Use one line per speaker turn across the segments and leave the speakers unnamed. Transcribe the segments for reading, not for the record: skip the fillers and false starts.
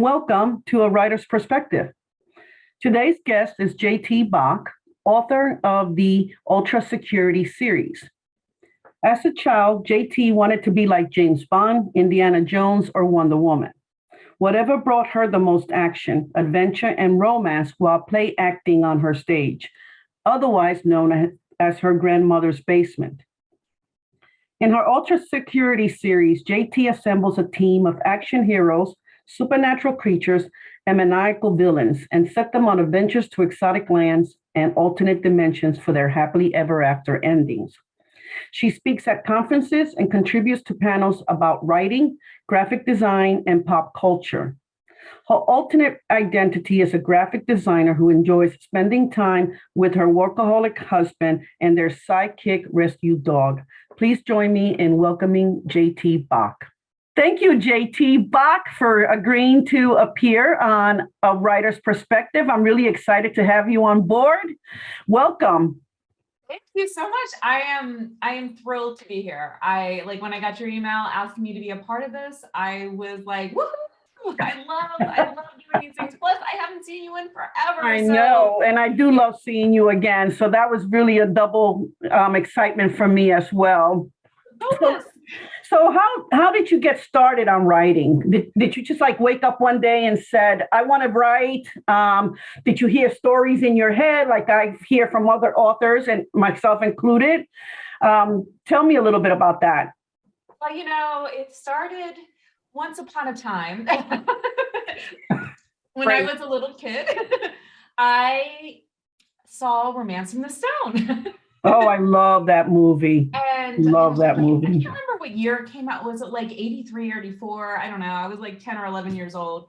and welcome to A Writer's Perspective. Today's guest is J.T. Bock, author of the UltraSecurity Series. As a child, J.T. wanted to be like James Bond, Indiana Jones, or Wonder Woman. Whatever brought her the most action, adventure, and romance while play acting on her stage, otherwise known as her grandmother's basement. In her UltraSecurity series, JT assembles a team of action heroes, supernatural creatures, and maniacal villains, and set them on adventures to exotic lands and alternate dimensions for their happily ever after endings. She speaks at conferences and contributes to panels about writing, graphic design, and pop culture. Her alternate identity is a graphic designer who enjoys spending time with her workaholic husband and their sidekick rescue dog. Please join me in welcoming JT Bock. Thank you, JT Bock, for agreeing to appear on A Writer's Perspective. I'm really excited to have you on board. Welcome.
Thank you so much. I am thrilled to be here. When I got your email asking me to be a part of this, I was like, woohoo! I love doing these things. Plus, I haven't seen you in forever.
I know, and I do love seeing you again. So that was really a double excitement for me as well. So how did you get started on writing? Did you just wake up one day and said, I want to write? Did you hear stories in your head like I hear from other authors and myself included? Tell me a little bit about that.
Well, it started once upon a time when I was a little kid. I saw Romancing the Stone.
Oh, I love that movie.
And
love that movie.
I can't remember what year it came out. Was it 83 or 84? I don't know. I was 10 or 11 years old.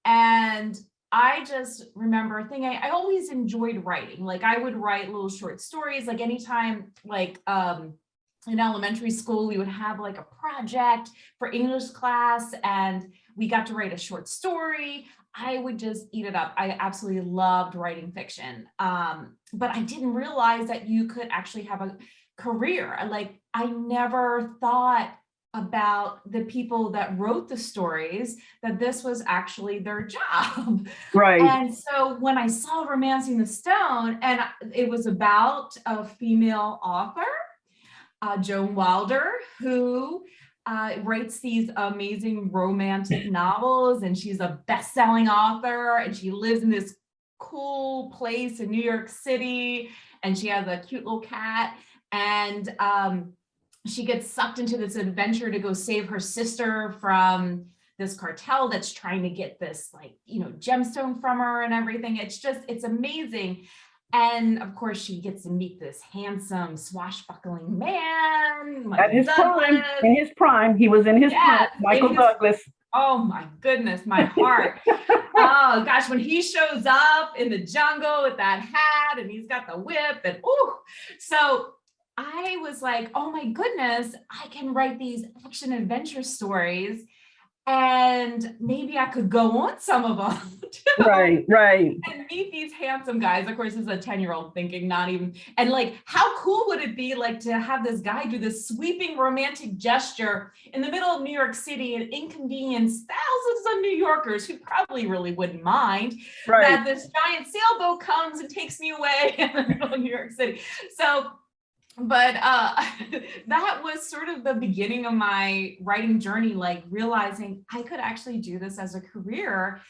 And I just remember thinking I always enjoyed writing. I would write little short stories. Anytime in elementary school, we would have a project for English class and we got to write a short story. I would just eat it up. I absolutely loved writing fiction. But I didn't realize that you could actually have a career. I never thought about the people that wrote the stories, that this was actually their job.
Right.
And so when I saw Romancing the Stone, and it was about a female author, Joan Wilder, who writes these amazing romantic novels, and she's a best-selling author, and she lives in this cool place in New York City, and she has a cute little cat, and she gets sucked into this adventure to go save her sister from this cartel that's trying to get this gemstone from her and everything. It's amazing. And of course, she gets to meet this handsome, swashbuckling man.
At his prime. In his prime. He was in his prime. Michael Douglas.
Oh my goodness, my heart. Oh gosh, when he shows up in the jungle with that hat and he's got the whip and so I was like, oh my goodness, I can write these action adventure stories. And maybe I could go on some of them too.
Right.
And meet these handsome guys. Of course, as a 10-year-old thinking, not even, and how cool would it be to have this guy do this sweeping romantic gesture in the middle of New York City and inconvenience thousands of New Yorkers who probably really wouldn't mind that this giant sailboat comes and takes me away in the middle of New York City. But that was sort of the beginning of my writing journey, realizing I could actually do this as a career.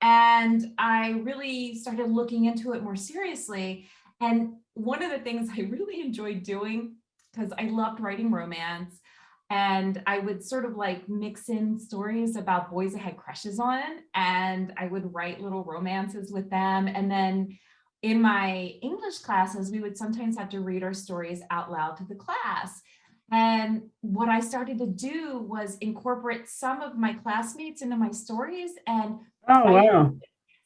And I really started looking into it more seriously. And one of the things I really enjoyed doing, because I loved writing romance, and I would sort of mix in stories about boys I had crushes on, and I would write little romances with them. And then in my English classes, we would sometimes have to read our stories out loud to the class. And what I started to do was incorporate some of my classmates into my stories. And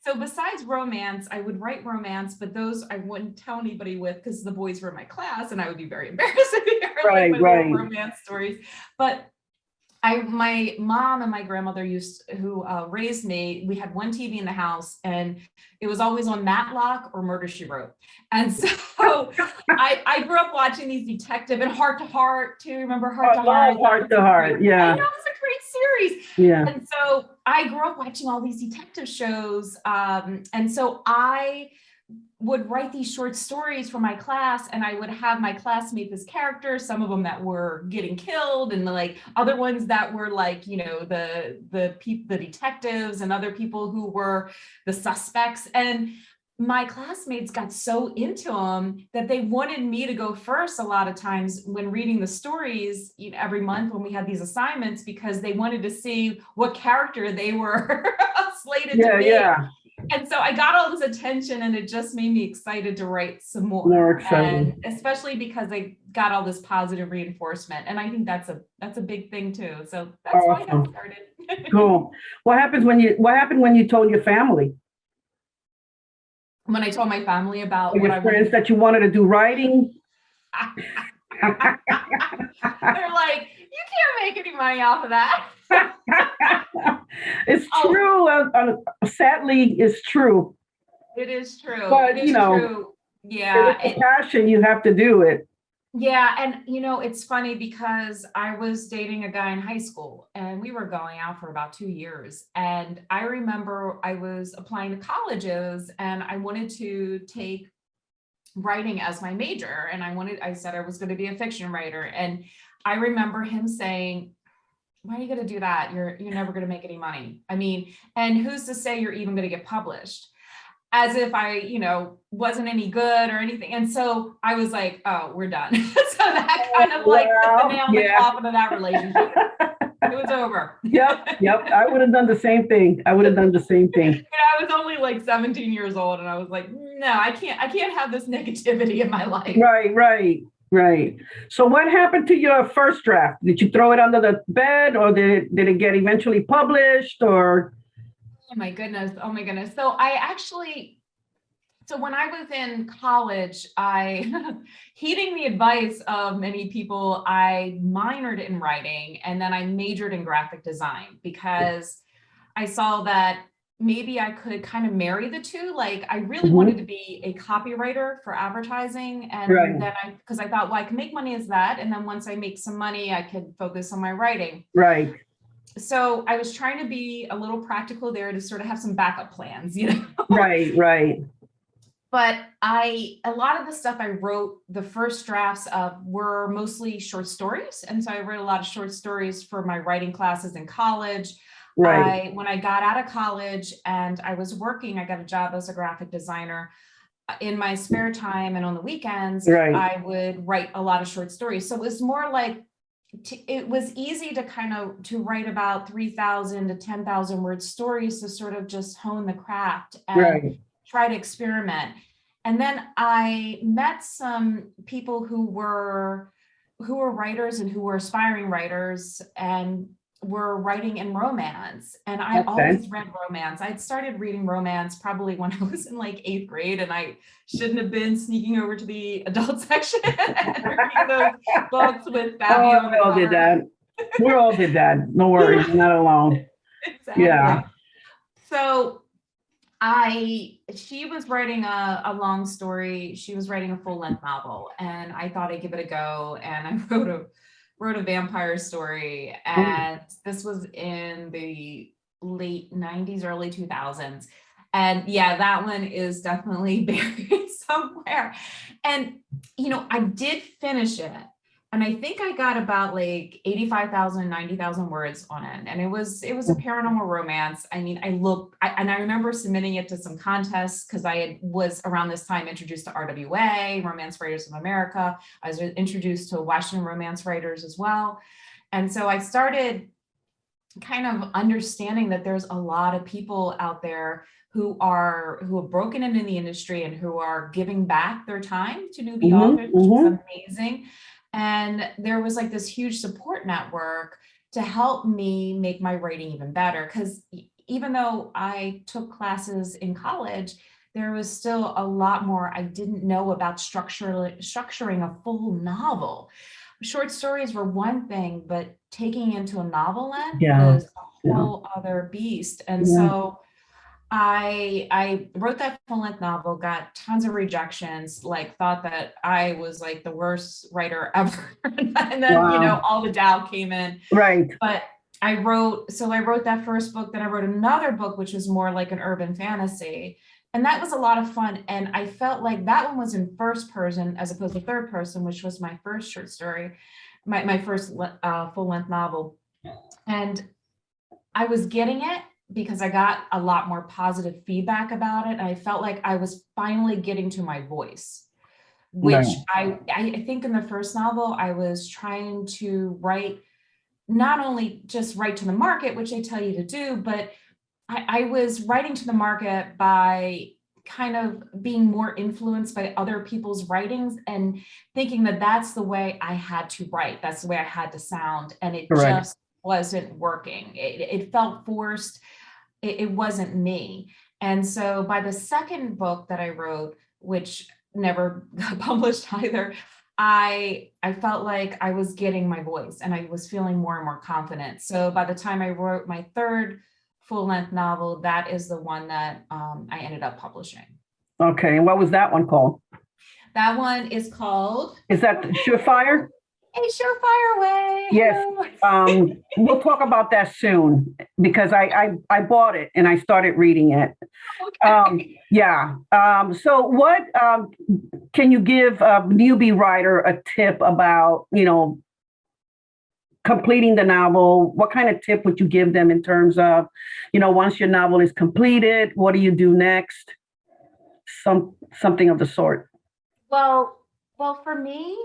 so besides romance, I would write romance, but those I wouldn't tell anybody with because the boys were in my class and I would be very embarrassed if you heard my little romance stories. But My mom and my grandmother who raised me, we had one TV in the house, and it was always on Matlock or Murder, She Wrote. And so I grew up watching these detective, and Heart to Heart too. Remember Heart to Heart?
Heart to Heart, yeah.
I know, it's a great series.
Yeah.
And so I grew up watching all these detective shows. And so I would write these short stories for my class, and I would have my classmates as characters, some of them that were getting killed, and like other ones that were like, you know, the detectives, and other people who were the suspects. And my classmates got so into them that they wanted me to go first a lot of times when reading the stories, you know, every month when we had these assignments, because they wanted to see what character they were slated to be.
Yeah.
And so I got all this attention, and it just made me excited to write some more.
More exciting.
And especially because I got all this positive reinforcement. And I think that's a big thing too. So that's why I got started.
Cool. What happened when you told your family?
When I told my family about
what your friends that you wanted to do writing?
They're like, you can't make any money off of that.
It's true. Sadly, it's true.
It is true.
But
it is true. Yeah.
It's a passion. You have to do it.
Yeah. And, you know, it's funny because I was dating a guy in high school, and we were going out for about 2 years. And I remember I was applying to colleges, and I wanted to take writing as my major. And I said I was going to be a fiction writer. And I remember him saying, why are you going to do that? You're never going to make any money. I mean, and who's to say you're even going to get published? As if I, you know, wasn't any good or anything. And so I was like, oh, we're done. So that kind of like put the nail in the coffin of that relationship. It was over.
Yep. I would have done the same thing. I
was only like 17 years old, and I was like, no, I can't have this negativity in my life.
Right. So what happened to your first draft? Did you throw it under the bed, or did it get eventually published, or?
Oh my goodness. So when I was in college, heeding the advice of many people, I minored in writing, and then I majored in graphic design, because I saw that maybe I could kind of marry the two. Like, I really wanted to be a copywriter for advertising. And then because I thought, well, I can make money as that. And then once I make some money, I could focus on my writing.
Right.
So I was trying to be a little practical there to sort of have some backup plans, you know?
Right.
But a lot of the stuff I wrote, the first drafts of, were mostly short stories. And so I wrote a lot of short stories for my writing classes in college.
Right.
When I got out of college and I was working, I got a job as a graphic designer. In my spare time and on the weekends, I would write a lot of short stories. So it was more like, it was easy to write about 3,000 to 10,000 word stories, to sort of just hone the craft and try to experiment. And then I met some people who were writers and who were aspiring writers, and were writing in romance. And I always read romance. I'd started reading romance probably when I was in like 8th grade, and I shouldn't have been sneaking over to the adult section and reading those books with Fabio.
We all did that. We all did that. No worries, you're not alone.
Exactly.
Yeah.
So she was writing a long story. She was writing a full-length novel, and I thought I'd give it a go. And I wrote a vampire story, and this was in the late 90s, early 2000s. And yeah, that one is definitely buried somewhere. And, you know, I did finish it, and I think I got about like 85,000, 90,000 words on it. And it was a paranormal romance. I mean, I remember submitting it to some contests, because I was around this time introduced to RWA, Romance Writers of America. I was introduced to Washington romance writers as well. And so I started kind of understanding that there's a lot of people out there who have broken into the industry, and who are giving back their time to newbie authors, which is amazing. And there was like this huge support network to help me make my writing even better. Because even though I took classes in college, there was still a lot more I didn't know about structuring a full novel. short stories were one thing, but taking into a novel length
Yeah.
was a
Yeah.
whole other beast. And
Yeah.
so I wrote that full length novel, got tons of rejections, like thought that I was like the worst writer ever. And then,
Wow.
all the doubt came in.
Right.
But I wrote that first book, then I wrote another book, which was more like an urban fantasy. And that was a lot of fun. And I felt like that one was in first person as opposed to third person, which was my first short story, my first full length novel. And I was getting it because I got a lot more positive feedback about it. And I felt like I was finally getting to my voice,
Right.
which I think in the first novel, I was trying to write, not only just write to the market, which they tell you to do, but I was writing to the market by kind of being more influenced by other people's writings and thinking that that's the way I had to write. That's the way I had to sound. And it
Correct.
just wasn't working. It felt forced. It wasn't me. And so by the second book that I wrote, which never got published either, I felt like I was getting my voice and I was feeling more and more confident. So by the time I wrote my third full length novel, that is the one that I ended up publishing.
Okay. And what was that one called?
That one is called
Is that Surefire?
A Surefire Way.
Yes. We'll talk about that soon because I bought it and I started reading it.
Okay.
Yeah. So what can you give a newbie writer a tip about, completing the novel? What kind of tip would you give them in terms of, once your novel is completed, what do you do next? Something of the sort.
Well, for me,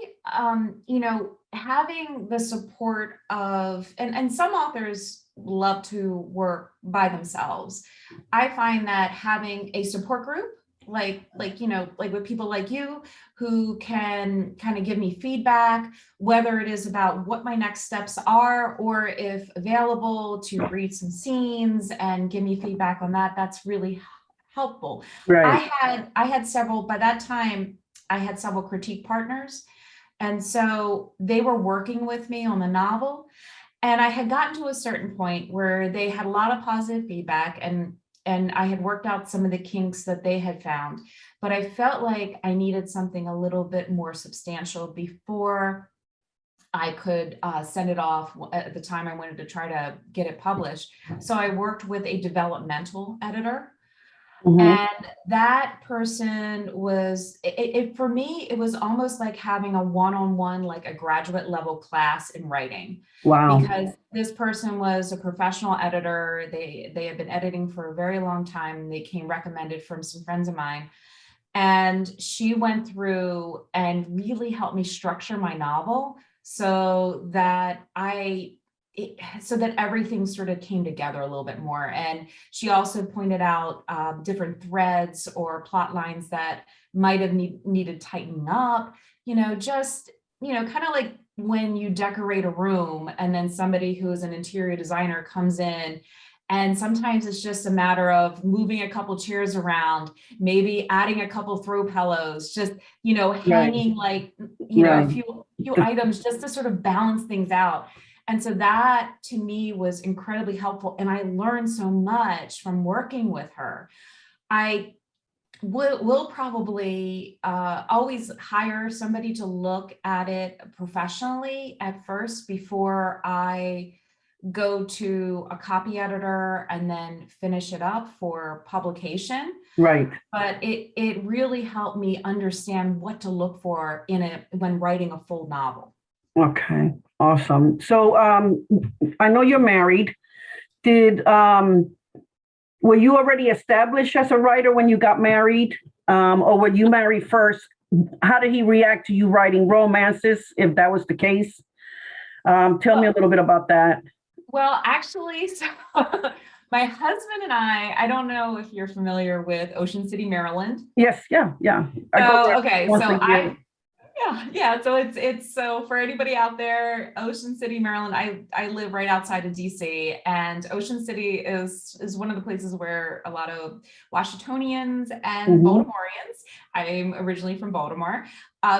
having the support of, and some authors love to work by themselves. I find that having a support group, like with people like you who can kind of give me feedback, whether it is about what my next steps are, or if available to read some scenes and give me feedback on that, that's really helpful.
Right.
I had several, by that time, I had several critique partners. And so they were working with me on the novel. And I had gotten to a certain point where they had a lot of positive feedback and I had worked out some of the kinks that they had found. But I felt like I needed something a little bit more substantial before I could send it off at the time I wanted to try to get it published. So I worked with a developmental editor.
Mhm.
And that person was, for me, it was almost like having a one-on-one, like a graduate level class in writing.
Wow.
Because this person was a professional editor. They had been editing for a very long time. They came recommended from some friends of mine. And she went through and really helped me structure my novel so that so that everything sort of came together a little bit more. And she also pointed out different threads or plot lines that might have needed tightening up, kind of like when you decorate a room and then somebody who is an interior designer comes in. And sometimes it's just a matter of moving a couple chairs around, maybe adding a couple throw pillows, just, hanging like, a few items just to sort of balance things out. And so that to me was incredibly helpful. And I learned so much from working with her. I will probably always hire somebody to look at it professionally at first before I go to a copy editor and then finish it up for publication.
Right.
But it really helped me understand what to look for when writing a full novel.
Okay. Awesome. So I know you're married. Were you already established as a writer when you got married? Or were you married first? How did he react to you writing romances, if that was the case? Tell me a little bit about that.
Well, actually, so my husband and I don't know if you're familiar with Ocean City, Maryland.
Yes, yeah. I go there
Okay,
once
so
a year.
Yeah. So it's so for anybody out there, Ocean City, Maryland. I live right outside of DC, and Ocean City is one of the places where a lot of Washingtonians and
Mhm.
Baltimoreans. I'm originally from Baltimore.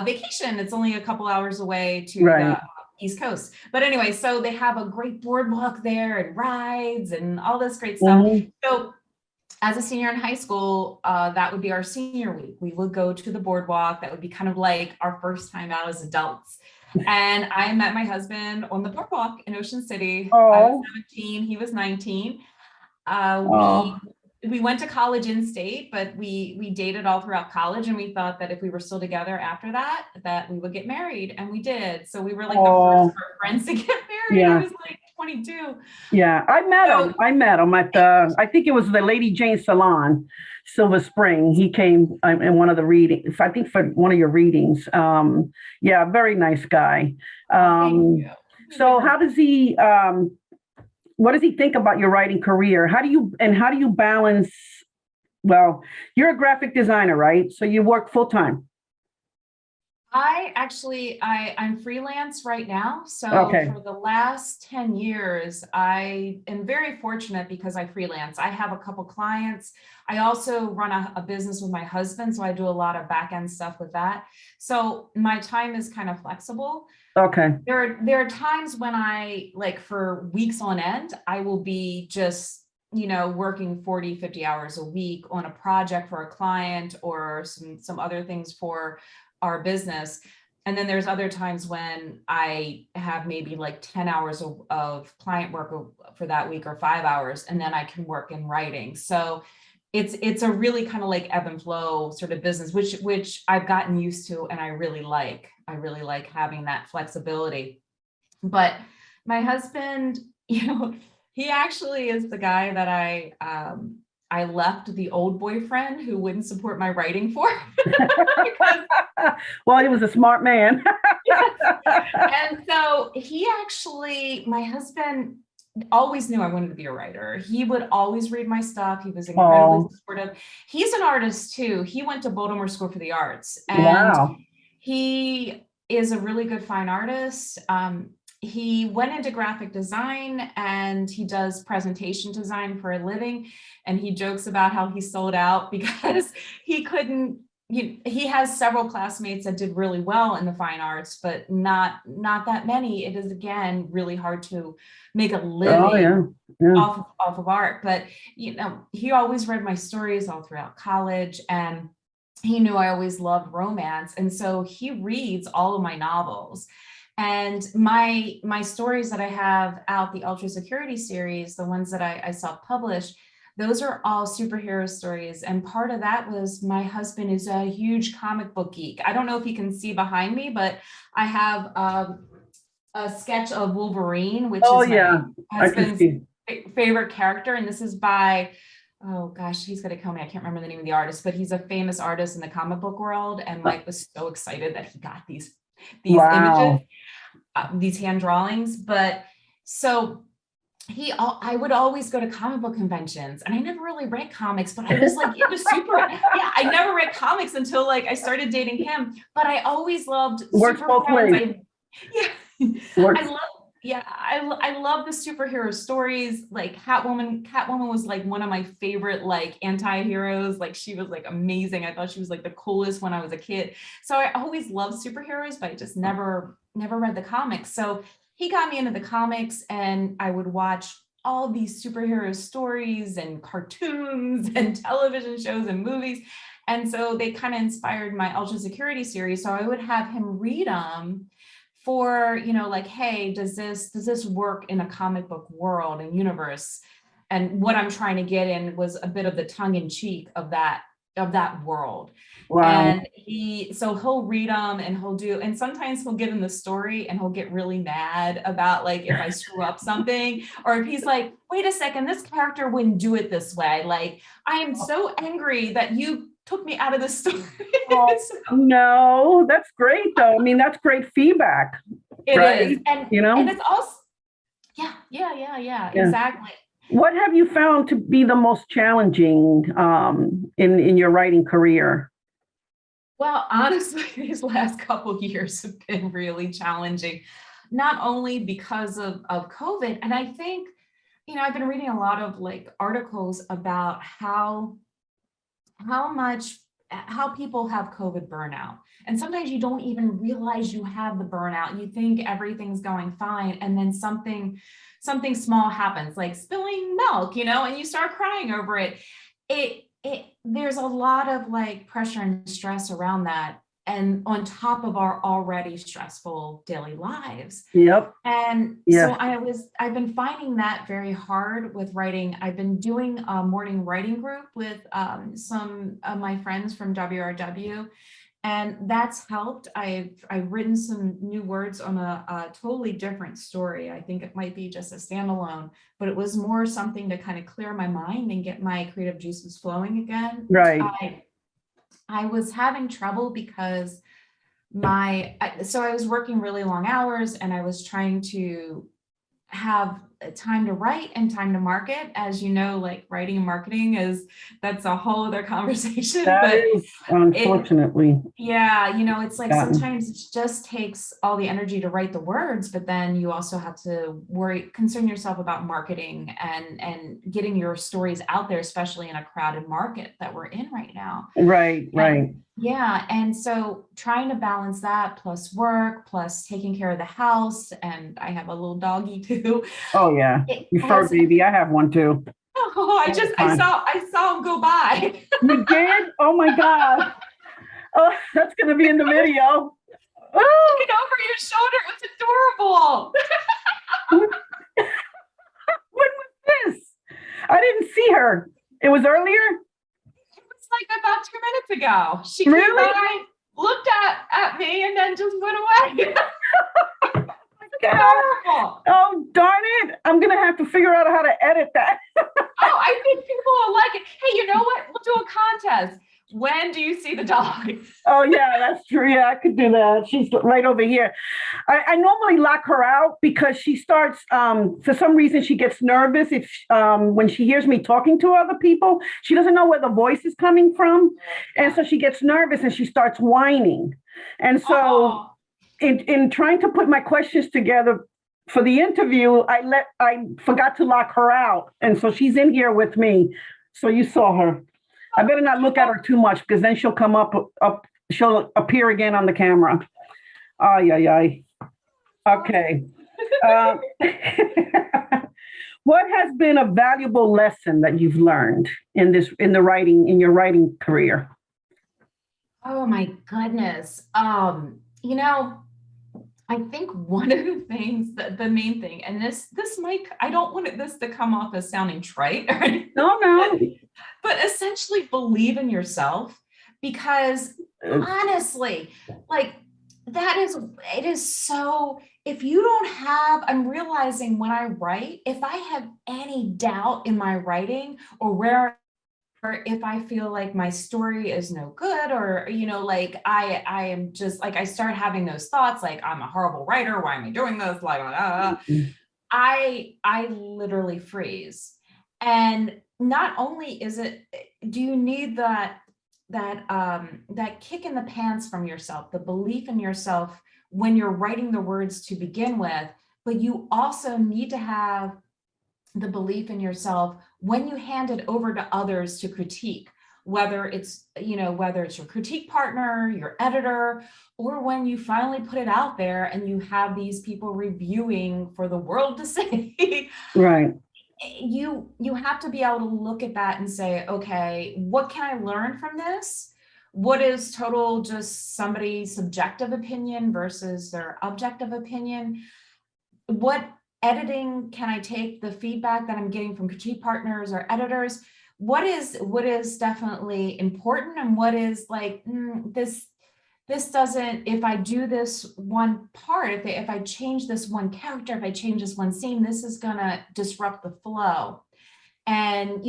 Vacation. It's only a couple hours away to
Right.
the East Coast. But anyway, so they have a great boardwalk there and rides and all this great stuff.
Mhm.
So as a senior in high school, that would be our senior week. We would go to the boardwalk. That would be kind of like our first time out as adults. And I met my husband on the boardwalk in Ocean City. I was
Oh,
17, he was 19. Uh,
oh,
we we went to college in state, but we dated all throughout college, and we thought that if we were still together after that, that we would get married, and we did. So we were like the first of
oh,
our friends to get married. I
yeah.
was like 22.
Yeah, I met him.
So
I met him at I think it was the Lady Jane Salon, Silver Spring. He came in one of the readings, I think for one of your readings. Yeah, very nice guy.
oh, thank you.
So how does he, what does he think about your writing career? How do you balance, well, you're a graphic designer, right? So you work full time.
I'm freelance right now. So
Okay.
for the last 10 years, I am very fortunate because I freelance. I have a couple clients. I also run a business with my husband, so I do a lot of back end stuff with that. So my time is kind of flexible.
Okay.
There are times when I like for weeks on end, I will be just working 40, 50 hours a week on a project for a client or some other things for our business. And then there's other times when I have maybe like 10 hours of client work for that week or 5 hours, and then I can work in writing. So it's a really kind of like ebb and flow sort of business, which I've gotten used to and I really like. I really like having that flexibility. But my husband, he actually is the guy that I left the old boyfriend who wouldn't support my writing for because
Well, he was a smart man.
yes. And so my husband always knew I wanted to be a writer. He would always read my stuff. He was incredibly
Oh,
supportive. He's an artist too. He went to Baltimore School for the Arts, and
wow.
he is a really good fine artist. He went into graphic design and he does presentation design for a living. And he jokes about how he sold out because he couldn't. He has several classmates that did really well in the fine arts, but not that many. It is again really hard to make a
Oh,
living
yeah. Yeah.
off of art. But he always read my stories all throughout college, and he knew I always loved romance, and so he reads all of my novels. And my stories that I have out, the UltraSecurity series, the ones that I self-published, those are all superhero stories. And part of that was my husband is a huge comic book geek. I don't know if you can see behind me, but I have a sketch of Wolverine, which
Oh,
is my
yeah. I can
husband's
see.
favorite character. And this is by, oh gosh, he's going to kill me. I can't remember the name of the artist, but he's a famous artist in the comic book world. And Mike was so excited that he got these images,
Wow.
these hand drawings. But so I would always go to comic book conventions, and I never really read comics, but I was like into yeah, I never read comics until like I started dating him, but I always loved
Works both
superheroes.
ways.
Yeah, I
Works.
love, yeah, I love the superhero stories. Like Catwoman was like one of my favorite like anti-heroes. Like she was like amazing. I thought she was like the coolest when I was a kid. So I always loved superheroes, but I just never read the comics. So he got me into the comics, and I would watch all these superhero stories and cartoons and television shows and movies. And so they kind of inspired my UltraSecurity series. So I would have him read them for, like, hey, does this work in a comic book world and universe? And what I'm trying to get in was a bit of the tongue in cheek of that world.
Wow.
And he'll read them and and sometimes he'll give him the story and he'll get really mad about like if I screw up something, or if he's like, wait a second, this character wouldn't do it this way. Like, I am so angry that you took me out of the story.
Oh,
So
no, that's great though. I mean, that's great feedback,
it is.
right? You
And
know?
it's also, yeah,
Yeah.
exactly.
What have you found to be the most challenging in your writing career?
Well, honestly, these last couple of years have been really challenging, not only because of COVID, and I think, I've been reading a lot of like articles about how much how people have COVID burnout. And sometimes you don't even realize you have the burnout. You think everything's going fine, and then something small happens, like spilling milk, and you start crying over it. It there's a lot of like pressure and stress around that. And on top of our already stressful daily lives.
Yep.
And so
Yeah.
I've been finding that very hard with writing. I've been doing a morning writing group with some of my friends from WRW, and that's helped. I've written some new words on a totally different story. I think it might be just a standalone, but it was more something to kind of clear my mind and get my creative juices flowing again.
Right.
I was having trouble because so I was working really long hours, and I was trying to have time to write and time to market. As you know, like writing and marketing that's a whole other conversation,
That
but
is
it,
unfortunately
yeah, it's like
gotten.
sometimes it just takes all the energy to write the words, but then you also have to concern yourself about marketing and getting your stories out there, especially in a crowded market that we're in right now.
Right,
And
right.
yeah, and so trying to balance that plus work, plus taking care of the house, and I have a little doggy too.
Oh yeah.
It
Your fur
has,
baby. I have one too.
oh,
All the time.
I saw him go by.
You did? Oh my God. Oh, that's gonna be in the video. Oh,
Looking over your shoulder. It was adorable.
when was this? I didn't see her. It was earlier?
It was like about 2 minutes ago. She came
Really?
by, looked at me, and then just went away.
God.
Adorable.
Oh, darn it. I'm gonna have to figure out how to edit that.
Oh, I think people will like it. Hey, you know what? We'll do a contest. When do you see the dog?
Oh yeah, that's true. Yeah, I could do that. She's right over here. I normally lock her out because she starts for some reason she gets nervous if when she hears me talking to other people. She doesn't know where the voice is coming from. And so she gets nervous and she starts whining. And so
Oh,
in trying to put my questions together for the interview, I forgot to lock her out. And so she's in here with me. So you saw her. I better not look at her too much because then she'll come up, she'll appear again on the camera. Ay, ay, ay. Okay. Uh, what has been a valuable lesson that you've learned in your writing career?
oh my goodness. I think one of the things that the main thing, and this might, I don't want this to come off as sounding trite, right?
No, no.
But essentially believe in yourself, because honestly, like it is so, if you don't have, I'm realizing when I write, if I have any doubt in my writing, or if I feel like my story is no good, or like I am just like, I start having those thoughts like I'm a horrible writer, why am I doing this, like I literally freeze. And not only is it, do you need that kick in the pants from yourself, the belief in yourself when you're writing the words to begin with, but you also need to have the belief in yourself when you hand it over to others to critique, whether it's your critique partner, your editor, or when you finally put it out there and you have these people reviewing for the world to see.
Right.
You have to be able to look at that and say, okay, what can I learn from this? What is total just somebody's subjective opinion versus their objective opinion? What editing can I take the feedback that I'm getting from critique partners or editors? What is definitely important, and what is like, this doesn't, if I do this one part, if I change this one character, if I change this one scene, this is gonna disrupt the flow. And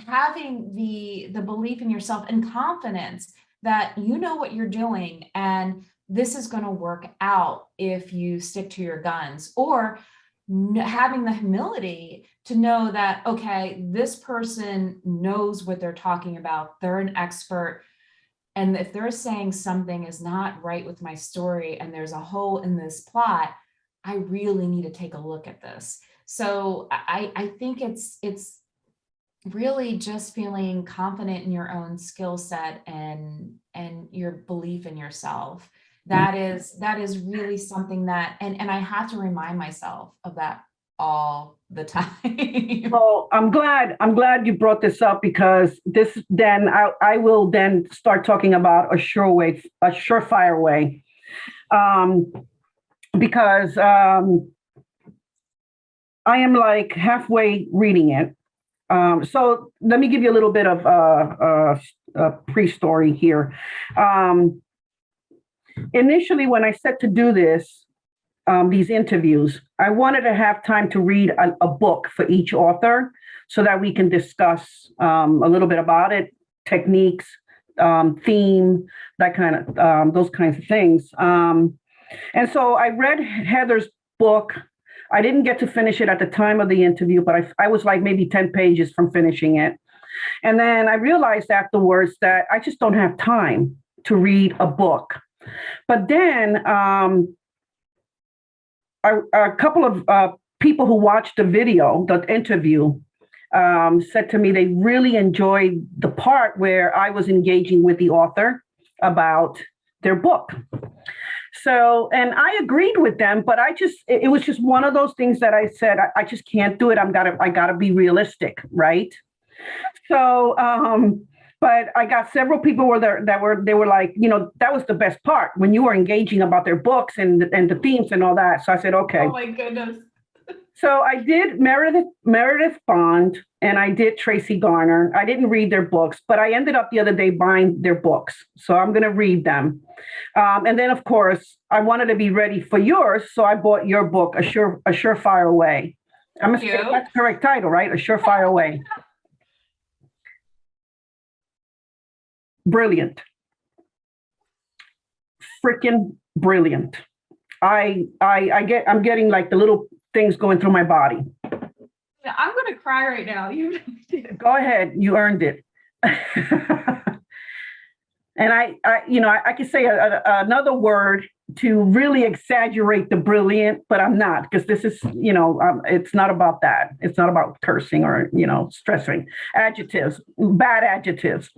having the belief in yourself and confidence that you know what you're doing, and this is going to work out if you stick to your guns, or having the humility to know that, okay, this person knows what they're talking about, they're an expert, And if they're saying something is not right with my story and there's a hole in this plot, I really need to take a look at this. So I think it's really just feeling confident in your own skill set and your belief in yourself. That is really something that, and I have to remind myself of that all the time.
Well, I'm glad you brought this up, because I will then start talking about a surefire way, because I am like halfway reading it. So let me give you a little bit of a pre-story here. Initially, when I set to do these interviews, I wanted to have time to read a book for each author so that we can discuss a little bit about it, techniques, theme, that kind of those kinds of things. And so I read Heather's book. I didn't get to finish it at the time of the interview, but I was like maybe 10 pages from finishing it. And then I realized afterwards that I just don't have time to read a book. But then a couple of people who watched the interview, said to me they really enjoyed the part where I was engaging with the author about their book. So, and I agreed with them, but it was just one of those things that I said, I just can't do it. I gotta be realistic, right? So, but I got several people they were like, that was the best part when you were engaging about their books and the themes and all that. So I said, okay.
Oh my goodness.
So I did Meredith Bond and I did Tracy Garner. I didn't read their books, but I ended up the other day buying their books. So I'm going to read them. And then, of course, I wanted to be ready for yours. So I bought your book, A Surefire Way. That's the correct title, right? A Surefire Way. Brilliant. Freaking brilliant. I'm getting like the little things going through my body.
I'm going to cry right now.
Go ahead. You earned it. And I could say another word to really exaggerate the brilliant, but I'm not, because this is, it's not about that. It's not about cursing or, stressing. Adjectives, bad adjectives.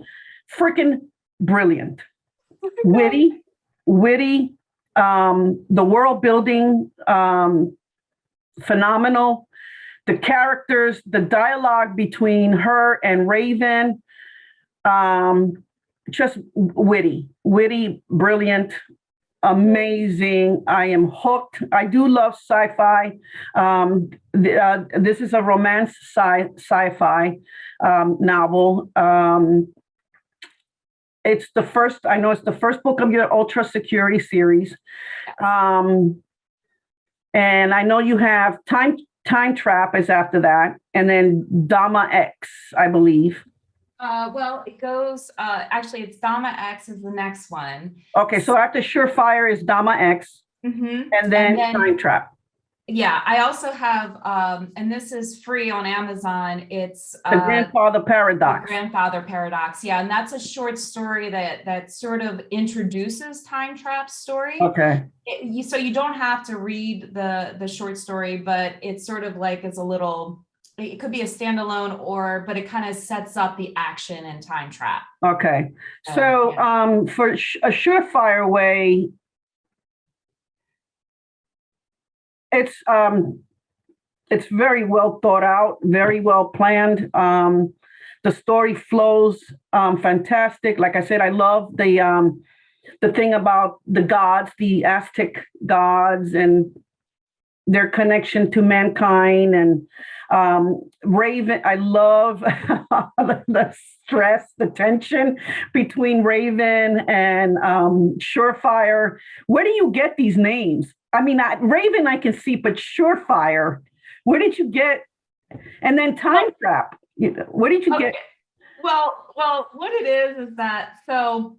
Freaking brilliant. Witty, the world building, phenomenal. The characters, the dialogue between her and Raven, just witty, brilliant, amazing. I am hooked. I do love sci-fi. This is a romance sci-fi novel. It's the first book of your UltraSecurity Series. And I know you have Time Trap is after that, and then Dama X, I believe.
Well, it goes, actually, it's Dama X is the next one.
Okay, so after Surefire is Dama X, and then Time Trap.
Yeah, I also have, and this is free on Amazon. It's
The Grandfather Paradox.
The Grandfather Paradox, yeah, and that's a short story that sort of introduces Time Trap's story.
Okay.
So you don't have to read the short story, but it's sort of like it's a little. It could be a standalone, but it kind of sets up the action in Time Trap.
Okay, so yeah. For a Surefire Way, it's very well thought out, very well planned. The story flows fantastic. Like I said, I love the thing about the gods, the Aztec gods, and their connection to mankind. And Raven, I love the stress, the tension between Raven and Surefire. Where do you get these names? I mean, Raven I can see, but Surefire, where did you get? And then Time Trap, where did you get?
Well, what it is that, so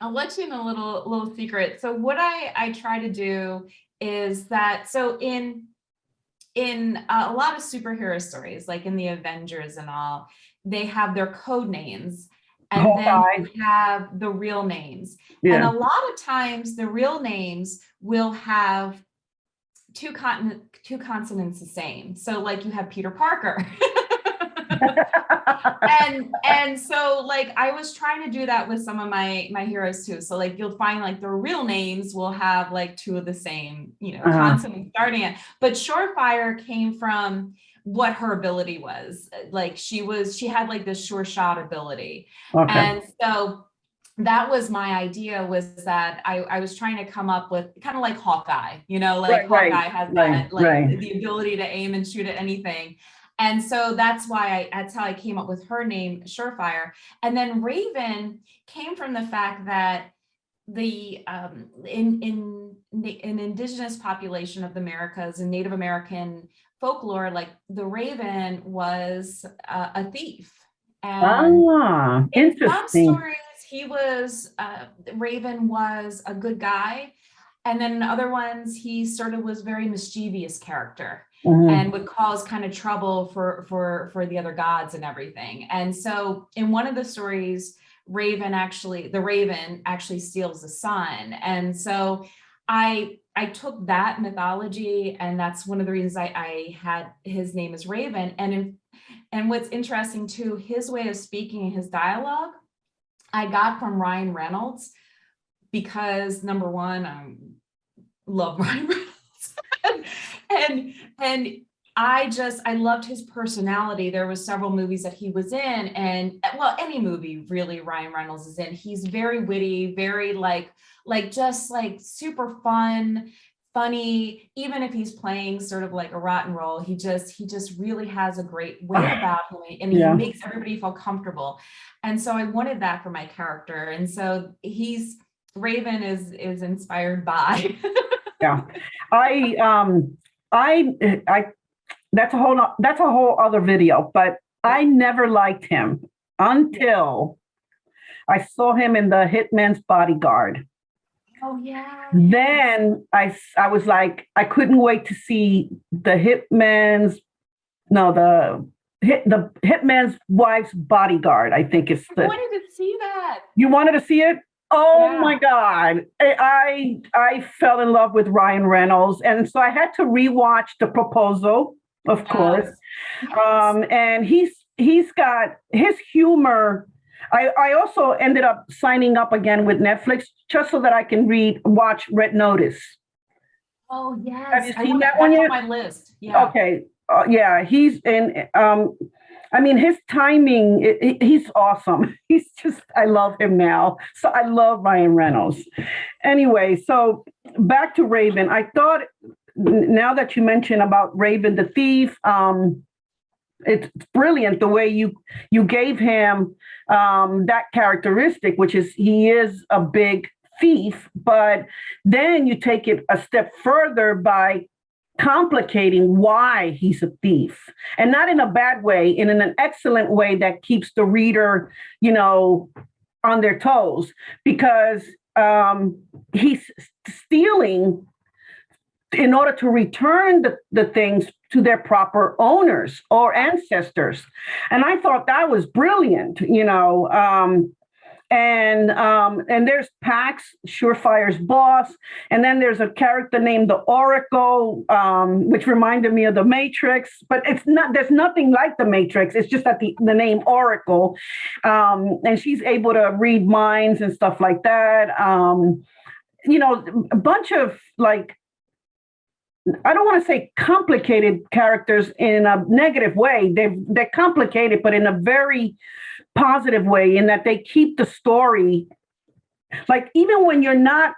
I'll let you in a little secret. So what I try to do is that, so in a lot of superhero stories, like in the Avengers and all, they have their code names. and then you have the real names. And a lot of times the real names will have two consonants the same. So like you have Peter Parker. and so like I was trying to do that with some of my heroes too. So like you'll find like the real names will have like two of the same, consonants starting it. But Surefire came from what her ability was. Like she had like this sure shot ability. Okay. And so that was my idea, was that I was trying to come up with kind of like Hawkeye, Hawkeye has that the ability to aim and shoot at anything. And so that's how I came up with her name, Surefire. And then Raven came from the fact that the in indigenous population of the Americas and Native American folklore, like the Raven was a thief. And in some stories, Raven was a good guy. And then in other ones, he sort of was very mischievous character. And would cause kind of trouble for the other gods and everything. And so in one of the stories, the Raven actually steals the sun. And so I took that mythology, and that's one of the reasons I had his name is Raven. And what's interesting too, his way of speaking, his dialogue, I got from Ryan Reynolds, because number one, I love Ryan Reynolds. And I loved his personality. There was several movies that he was in, and well, any movie really Ryan Reynolds is in. He's very witty, very like just like super funny. Even if he's playing sort of like a rotten role, he just really has a great way about him, and he makes everybody feel comfortable. And so I wanted that for my character. And so Raven is inspired by.
I that's a whole other video, but I never liked him until I saw him in the Hitman's Bodyguard.
Oh yeah.
Then I was like, I couldn't wait to see the Hitman's Wife's Bodyguard, I think it's the.
I wanted to see that.
You wanted to see it? Oh my God. I fell in love with Ryan Reynolds. And so I had to rewatch The Proposal, of course. Yes. And he's got his humor. I also ended up signing up again with Netflix just so that I can watch Red Notice.
Oh yes.
Have you seen that one yet?
On my list. Yeah.
Okay. He's in his timing, he's awesome. I love him now. So I love Ryan Reynolds. Anyway, so back to Raven. I thought, now that you mentioned about Raven the thief, it's brilliant the way you gave him that characteristic, which is he is a big thief, but then you take it a step further by complicating why he's a thief, and not in a bad way, in an excellent way that keeps the reader, on their toes, because he's stealing in order to return the things to their proper owners or ancestors. And I thought that was brilliant, and there's Pax, Surefire's boss, and then there's a character named the Oracle, which reminded me of the Matrix, but there's nothing like the Matrix. It's just that the name Oracle, and she's able to read minds and stuff like that. A bunch of like, I don't want to say complicated characters in a negative way. They're complicated, but in a very positive way, in that they keep the story. Like, even when you're not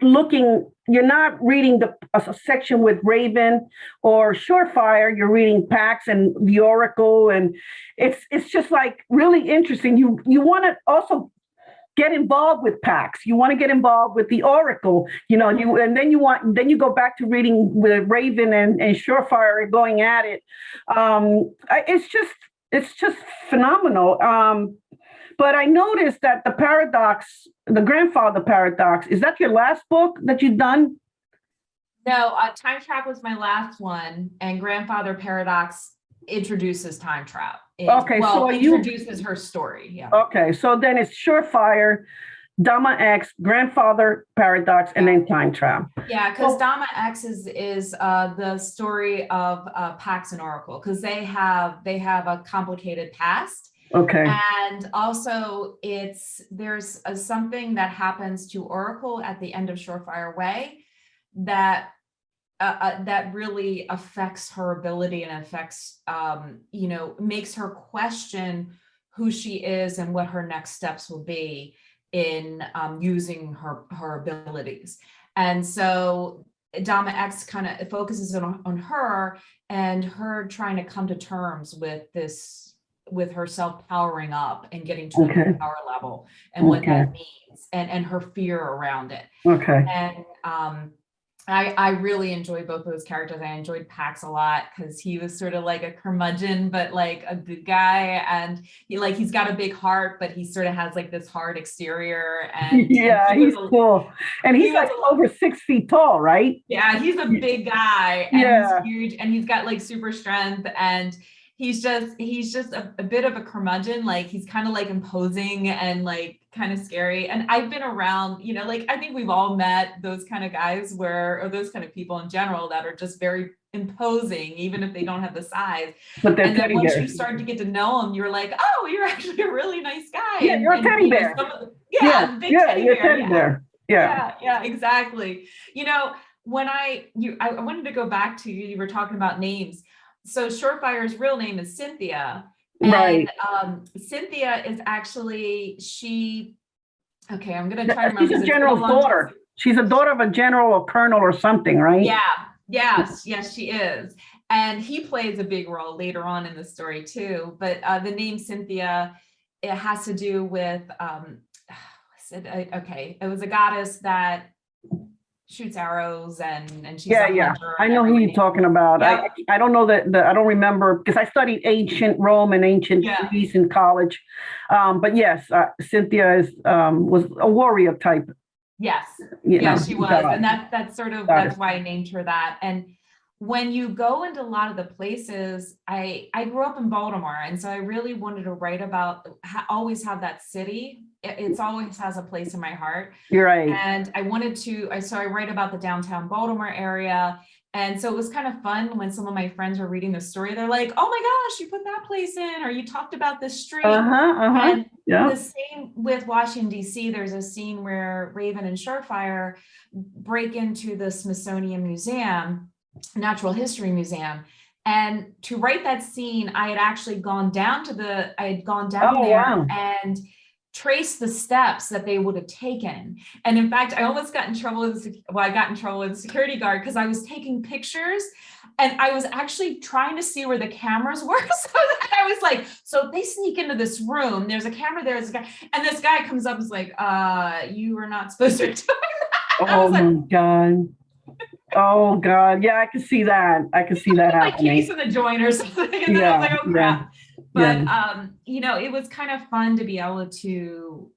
reading a section with Raven or Surefire, you're reading Pax and the Oracle, and it's just like really interesting. You want to also get involved with Pax. You want to get involved with the Oracle, and then you go back to reading with Raven and Surefire going at it. It's just phenomenal. But I noticed that the grandfather paradox, is that your last book that you've done?
No, Time Trap was my last one, and grandfather paradox introduces time travel.
Okay, so
Introduces her story. Yeah.
Okay, so then it's Surefire, Dama X, Grandfather Paradox, and then Time Travel.
Yeah, because Dama X is the story of Pax and Oracle, because they have a complicated past.
Okay.
And also there's something that happens to Oracle at the end of Surefire Way that really affects her ability and affects, makes her question who she is and what her next steps will be in using her abilities. And so Dama X kind of focuses on her and her trying to come to terms with herself powering up and getting to the power level and what that means and her fear around it.
Okay.
And I really enjoyed both of those characters. I enjoyed Pax a lot because he was sort of like a curmudgeon, but like a good guy. And he's got a big heart, but he sort of has like this hard exterior. And
he's cool. And he's like over 6 feet tall, right?
Yeah, he's a big guy and he's huge and he's got like super strength and he's just a bit of a curmudgeon. Like he's kind of like imposing and like kind of scary. And I've been around, I think we've all met those kind of guys or those kind of people in general that are just very imposing, even if they don't have the size.
But
and then once you start to get to know them, you're like, oh, you're actually a really nice guy.
Yeah, you're a teddy bear.
Teddy
bear.
Yeah, exactly. When I wanted to go back to you were talking about names. So Surefire's real name is Cynthia.
Right.
And Cynthia is actually, I'm going to try to remember.
She's a general's daughter. She's a daughter of a general or colonel or something, right?
Yeah. Yes, she is. And he plays a big role later on in the story too. But the name Cynthia, it has to do with, it was a goddess that shoots arrows and she's
I know who you're talking about. Yep. I don't know that I don't remember because I studied ancient Rome and ancient Greece in college. But yes, Cynthia was a warrior type.
Yes, she was, and that's sort of that's why I named her that. And when you go into a lot of the places, I grew up in Baltimore, and so I really wanted to write about always have that city. It's always has a place in my heart.
You're right.
And I wanted to, so I write about the downtown Baltimore area. And so it was kind of fun when some of my friends were reading the story. They're like, oh my gosh, you put that place in, or you talked about this street. And the same with Washington, D.C., there's a scene where Raven and Surefire break into the Smithsonian Museum, Natural History Museum. And to write that scene, I had actually gone down there and trace the steps that they would have taken. And in fact, I almost got in trouble with the security guard because I was taking pictures and I was actually trying to see where the cameras were. So that I was like, so if they sneak into this room, there's a camera there, there's a guy, and this guy comes up and is like, you were not supposed to be doing that.
Oh my God. Oh God. Yeah, I can see that. Happening.
Like case in the joint or something. And then I was like, oh crap. But it was kind of fun to be able to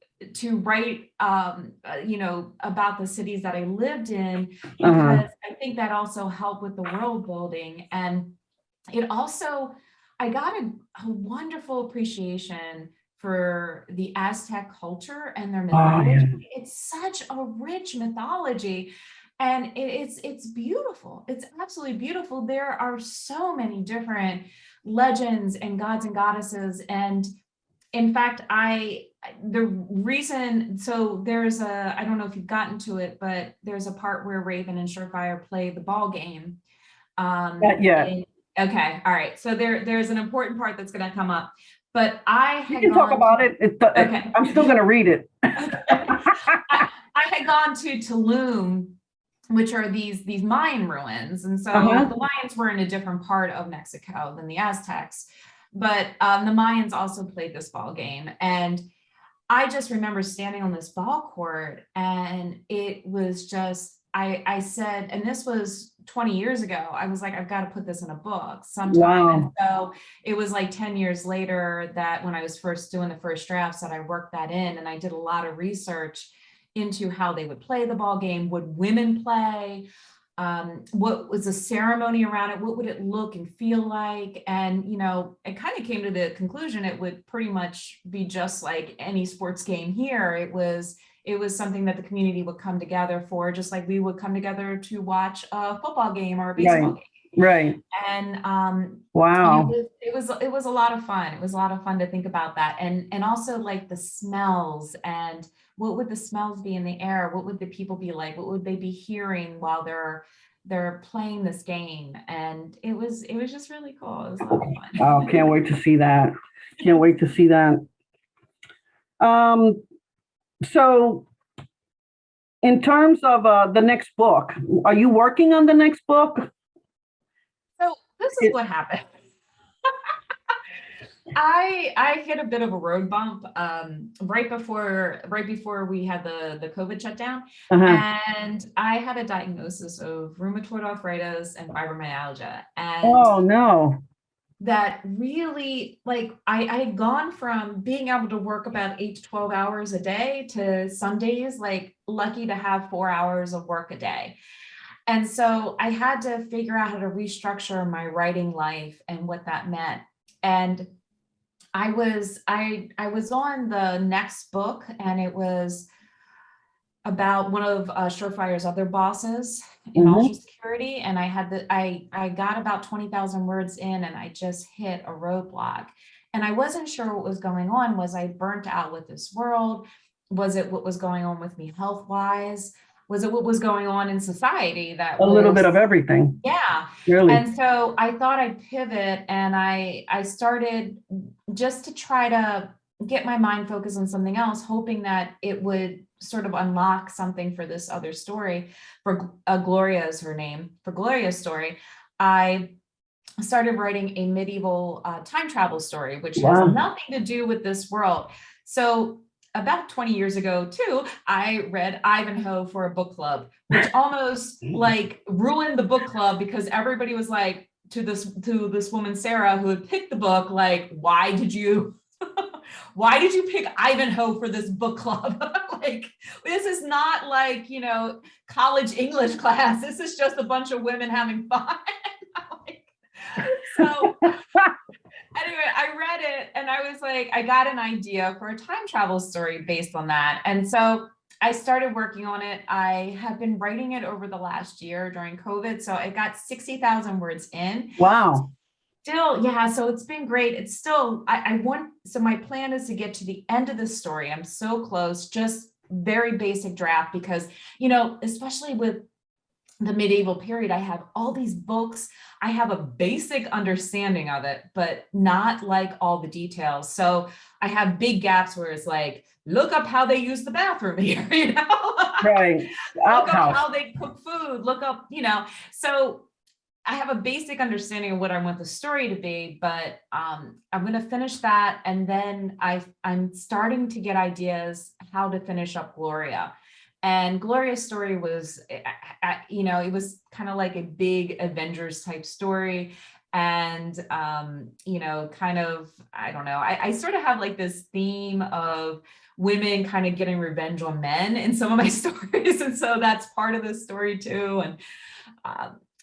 write about the cities that I lived in, because I think that also helped with the world building. And it also, I got a wonderful appreciation for the Aztec culture and their mythology. It's such a rich mythology. And it's beautiful. It's absolutely beautiful. There are so many different legends and gods and goddesses. And in fact, I don't know if you've gotten to it, but there's a part where Raven and Surefire play the ball game.
Not yet.
Okay. All right. So there's an important part that's going to come up. But
you can talk about it. Okay. I'm still going to read it.
I had gone to Tulum, which are these Mayan ruins. And so the Mayans were in a different part of Mexico than the Aztecs, but the Mayans also played this ball game. And I just remember standing on this ball court, and it was just, I said, and this was 20 years ago, I was like, I've got to put this in a book sometime. Wow. And so it was like 10 years later that when I was first doing the first drafts that I worked that in, and I did a lot of research into how they would play the ball game. Would women play? what was the ceremony around it? What would it look and feel like? And, it kind of came to the conclusion it would pretty much be just like any sports game here. It was something that the community would come together for, just like we would come together to watch a football game or a baseball game.
Right.
And
wow.
and it was a lot of fun. It was a lot of fun to think about that. And also like the smells, and what would the smells be in the air? What would the people be like? What would they be hearing while they're playing this game? And it was just really cool. It was a lot of fun.
Oh, can't wait to see that. Can't wait to see that. So in terms of the next book, are you working on the next book?
So this is what happened. I hit a bit of a road bump right before we had the COVID shutdown. And I had a diagnosis of rheumatoid arthritis and fibromyalgia. And
oh no.
That really, like, I had gone from being able to work about 8 to 12 hours a day to some days like lucky to have 4 hours of work a day. And so I had to figure out how to restructure my writing life and what that meant. And I was on the next book, and it was about one of Surefire's other bosses in UltraSecurity, and I got about 20,000 words in, and I just hit a roadblock, and I wasn't sure what was going on. Was I burnt out with this world? Was it what was going on with me health-wise? Was it what was going on in society? That
a little bit of everything.
Yeah.
Really.
And so I thought I'd pivot, and I started just to try to get my mind focused on something else, hoping that it would sort of unlock something for this other story. For Gloria is her name. For Gloria's story, I started writing a medieval time travel story, which has nothing to do with this world. So about 20 years ago too, I read Ivanhoe for a book club, which almost like ruined the book club, because everybody was like, to this woman, Sarah, who had picked the book, like, why did you pick Ivanhoe for this book club? Like, this is not like, college English class. This is just a bunch of women having fun. So anyway, I read it, and I was like, I got an idea for a time travel story based on that. And so I started working on it. I have been writing it over the last year during COVID. So I got 60,000 words in.
Wow.
Still, yeah. So it's been great. It's still, so my plan is to get to the end of the story. I'm so close, just very basic draft, because, especially with the medieval period, I have all these books. I have a basic understanding of it, but not like all the details. So I have big gaps where it's like, look up how they use the bathroom here,
Right.
Look up how they cook food, look up, so I have a basic understanding of what I want the story to be, but I'm going to finish that. And then I'm starting to get ideas how to finish up Gloria. And Gloria's story was, it was kind of like a big Avengers type story. And, kind of, I don't know, I sort of have like this theme of women kind of getting revenge on men in some of my stories. And so that's part of the story too. And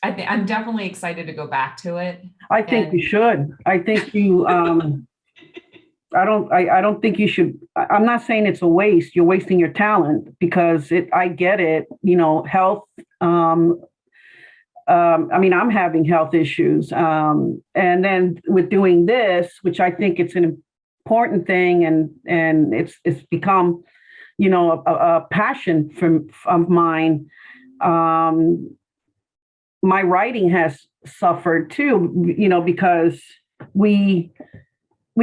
I'm definitely excited to go back to it.
I think you should. I think you, I don't think you should. I'm not saying it's a waste. You're wasting your talent, because I get it, health. I'm having health issues. And then with doing this, which I think it's an important thing, and it's become, a passion of mine. My writing has suffered too, because we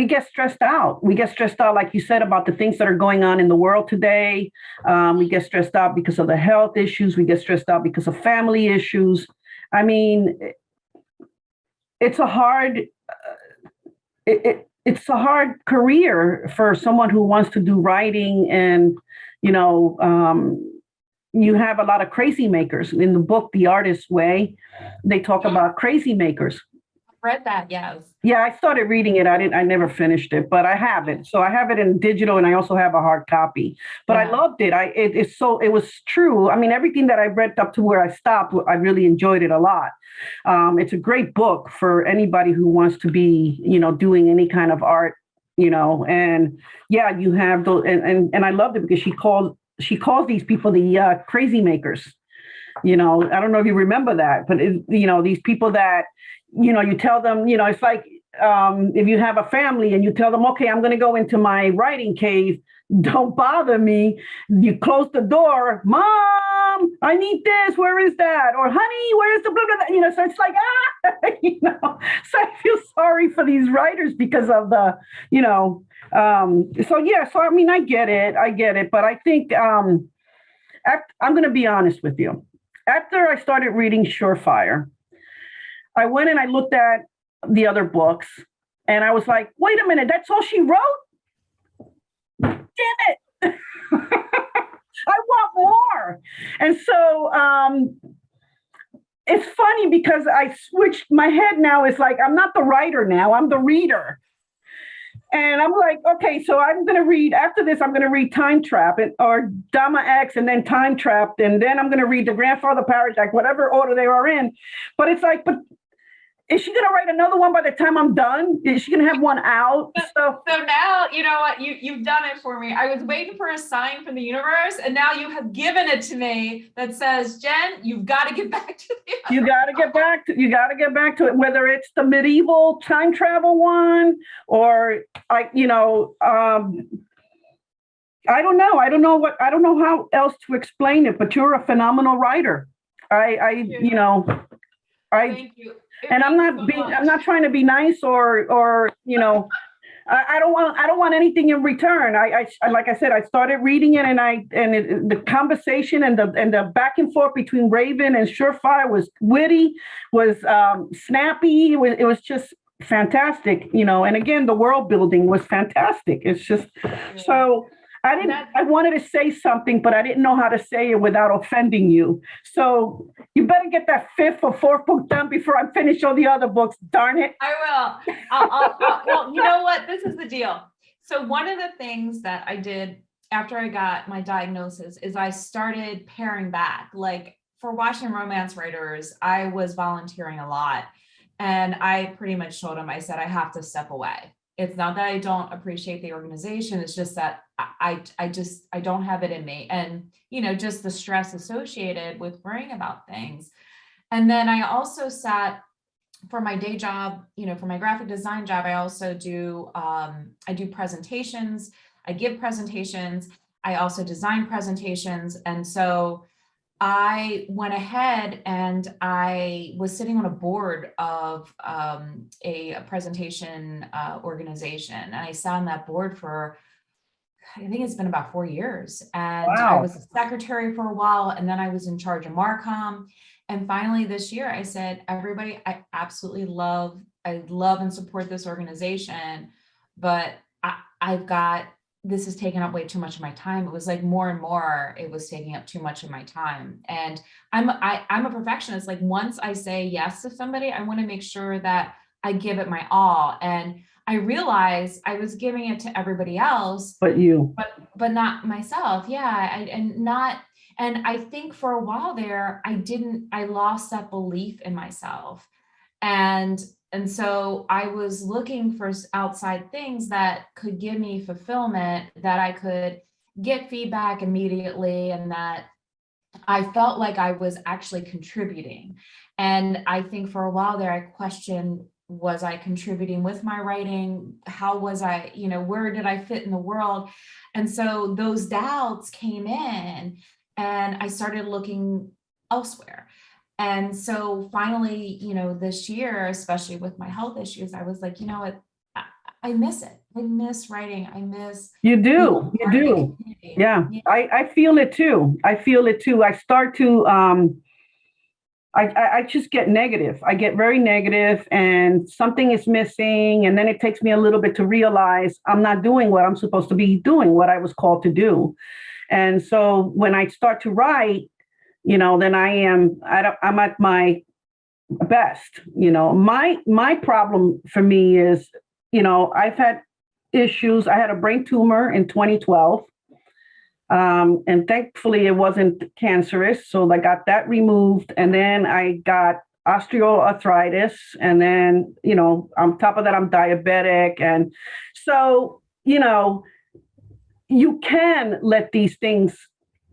get stressed out. We get stressed out, like you said, about the things that are going on in the world today. We get stressed out because of the health issues. We get stressed out because of family issues. I mean, it's a hard, it's a hard career for someone who wants to do writing, and you have a lot of crazy makers in the book, The Artist's Way. They talk about crazy makers.
read that, yes.
Yeah, I started reading it. I never finished it, but I have it. So I have it in digital and I also have a hard copy. But I
Yeah.
loved it. It was true. I mean, everything that I read up to where I stopped, I really enjoyed it a lot. It's a great book for anybody who wants to be, doing any kind of art, and yeah, you have those, and I loved it because she calls these people the crazy makers. I don't know if you remember that, but these people that, you tell them, it's like if you have a family and you tell them, okay, I'm going to go into my writing cave, don't bother me. You close the door, mom, I need this. Where is that? Or honey, where's the blah, blah, blah? So it's like, so I feel sorry for these writers because of the, so yeah, so I mean, I get it. But I think I'm going to be honest with you. After I started reading Surefire, I went and I looked at the other books and I was like, wait a minute, that's all she wrote? Damn it. I want more. And so it's funny because I switched my head now. It's like, I'm not the writer now, I'm the reader. And I'm like, okay, so I'm going to read, after this, I'm going to read Time Trap or Dama X and then Time Trap. And then I'm going to read The Grandfather Paradox, whatever order they are in. But it's like, but is she going to write another one by the time I'm done? Is she going to have one out?
So now, you know what, you've done it for me. I was waiting for a sign from the universe, and now you have given it to me that says, Jen, you've got to get back to the other.
You got to get back to it, whether it's the medieval time travel one or I don't know. I don't know how else to explain it, but you're a phenomenal writer.
Thank you.
And I'm not trying to be nice or I don't want anything in return. I like I said, I started reading it and the conversation and the back and forth between Raven and Surefire was witty, was snappy. It was just fantastic, and again, the world building was fantastic. It's just so. I wanted to say something, but I didn't know how to say it without offending you. So you better get that fifth or fourth book done before I finish all the other books. Darn it.
I will. Well, you know what? This is the deal. So one of the things that I did after I got my diagnosis is I started paring back. Like for Washington Romance Writers, I was volunteering a lot. And I pretty much told them, I said, I have to step away. It's not that I don't appreciate the organization. It's just that I don't have it in me. And, just the stress associated with worrying about things. And then I also sat for my day job, for my graphic design job, I also do, I do presentations. I give presentations. I also design presentations. And so I went ahead and I was sitting on a board of a presentation organization. And I sat on that board for, I think it's been about 4 years. And
wow.
I was a secretary for a while. And then I was in charge of Marcom. And finally this year I said, everybody, I absolutely love and support this organization, but this has taken up way too much of my time. It was like more and more, it was taking up too much of my time. And I'm a perfectionist. Like once I say yes to somebody, I want to make sure that I give it my all. And I realized I was giving it to everybody else, but not myself. Yeah. And I think for a while there, I lost that belief in myself. And so I was looking for outside things that could give me fulfillment, that I could get feedback immediately, and that I felt like I was actually contributing. And I think for a while there, I questioned, was I contributing with my writing? How was I, where did I fit in the world? And so those doubts came in and I started looking elsewhere. And so finally, this year, especially with my health issues, I was like, you know what, I miss it. I miss writing. I miss.
You do. Yeah. I feel it too. I start to, I just get negative. I get very negative and something is missing. And then it takes me a little bit to realize I'm not doing what I'm supposed to be doing, what I was called to do. And so when I start to write, then I'm at my best. My problem for me is, I've had issues. I had a brain tumor in 2012. And thankfully it wasn't cancerous. So I got that removed. And then I got osteoarthritis. And then, on top of that, I'm diabetic. And so, you can let these things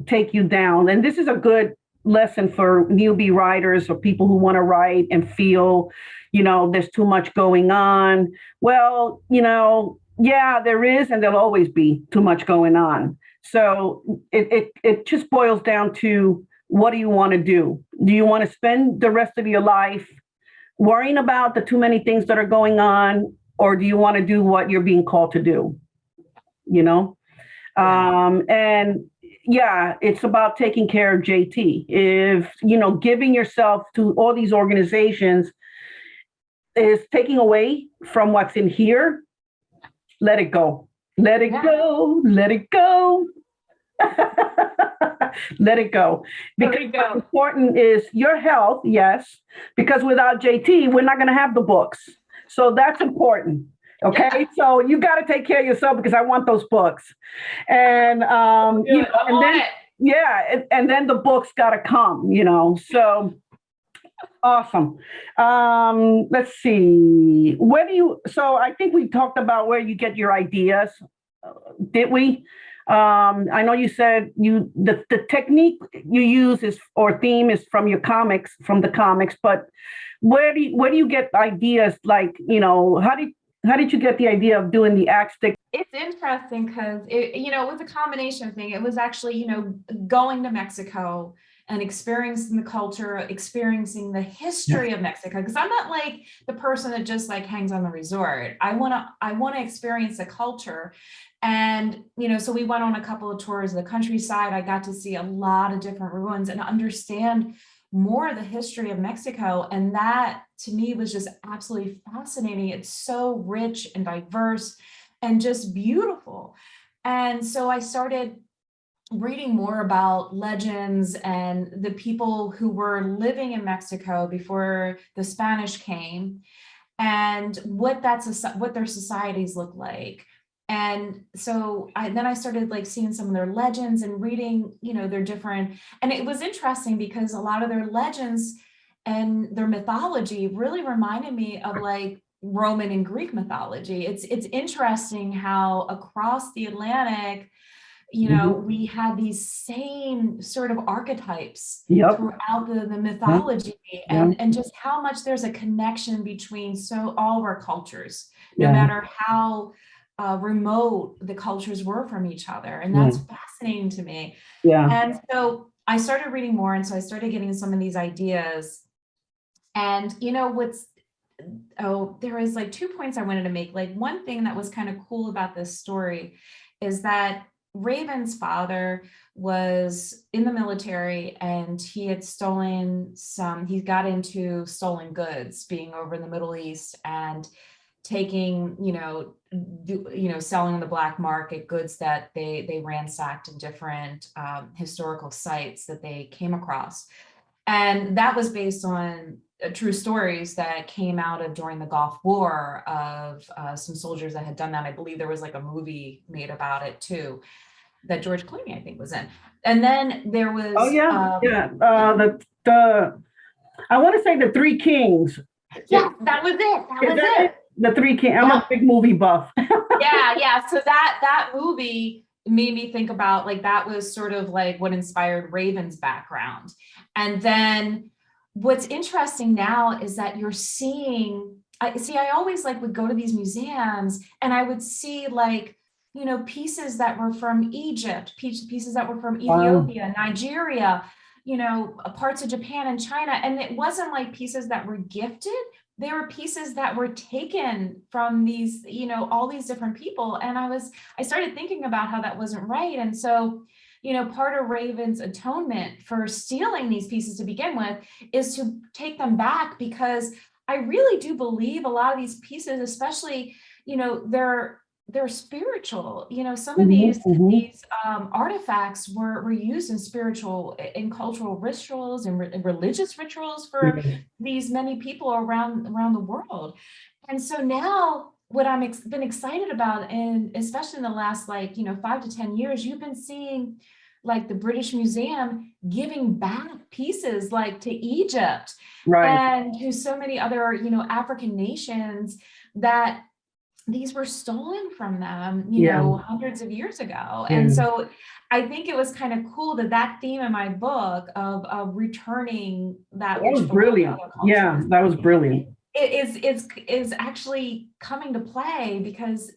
take you down. And this is a good lesson for newbie writers or people who want to write and feel, there's too much going on. Well, yeah, there is, and there'll always be too much going on. So it just boils down to, what do you want to do? Do you want to spend the rest of your life worrying about the too many things that are going on, or do you want to do what you're being called to do? And yeah, it's about taking care of JT. If, giving yourself to all these organizations is taking away from what's in here, let it go. Let it go. Let it go. Let it go. Because what's important is your health, yes, because without JT, we're not going to have the books. So that's important. Okay, yeah. So you got to take care of yourself, because I want those books. And and then and then the books got to come. So awesome. Let's see. So I think we talked about where you get your ideas. Did we? I know you said the technique you use theme is from the comics, but where do you get ideas? How did you get the idea of doing the axe stick?
It's interesting because it was a combination thing. It was actually, going to Mexico and experiencing the culture, experiencing the history of Mexico. Because I'm not like the person that just hangs on the resort. I want to experience the culture. And, so we went on a couple of tours of the countryside. I got to see a lot of different ruins and understand more of the history of Mexico. And that to me was just absolutely fascinating. It's so rich and diverse and just beautiful. And so I started reading more about legends and the people who were living in Mexico before the Spanish came, and what their societies look like. And so I started seeing some of their legends and reading, their different, and it was interesting because a lot of their legends and their mythology really reminded me of Roman and Greek mythology. It's interesting how across the Atlantic, we had these same sort of archetypes throughout the mythology, and just how much there's a connection between all of our cultures, no matter how remote the cultures were from each other. And that's fascinating to me. Yeah. And so I started reading more. And so I started getting some of these ideas. And there was 2 points I wanted to make. One thing that was kind of cool about this story is that Raven's father was in the military, and he had he got into stolen goods, being over in the Middle East and taking, selling on the black market goods that they ransacked in different historical sites that they came across. And that was based on true stories that came out of during the Gulf War of some soldiers that had done that. I believe there was a movie made about it too, that George Clooney, I think, was in. And then there was
I want to say the Three Kings.
Yeah, that was it.
The Three Kings. I'm a big movie buff.
yeah. So that movie made me think about that was sort of what inspired Raven's background. And then what's interesting now is that you're seeing, I always would go to these museums and I would see pieces that were from Egypt, pieces that were from Ethiopia, Nigeria, parts of Japan and China. And it wasn't pieces that were gifted. They were pieces that were taken from these, all these different people. And I started thinking about how that wasn't right. And so, part of Raven's atonement for stealing these pieces to begin with is to take them back, because I really do believe a lot of these pieces, especially, they're they're spiritual. You know, some of
Mhm, mhm.
these artifacts were used in spiritual, in cultural rituals and religious rituals for
Yes.
these many people around the world. And so now what I'm been excited about, and especially in the last, like, 5 to 10 years, you've been seeing like the British Museum giving back pieces like to Egypt
Right.
and to so many other, African nations, that these were stolen from them,
Yeah.
hundreds of years ago. And
Yeah.
so I think it was kind of cool that that theme in my book of returning that
That was
which belonged to
brilliant.
other
Yeah,
cultures,
that was brilliant.
it is actually coming to play, because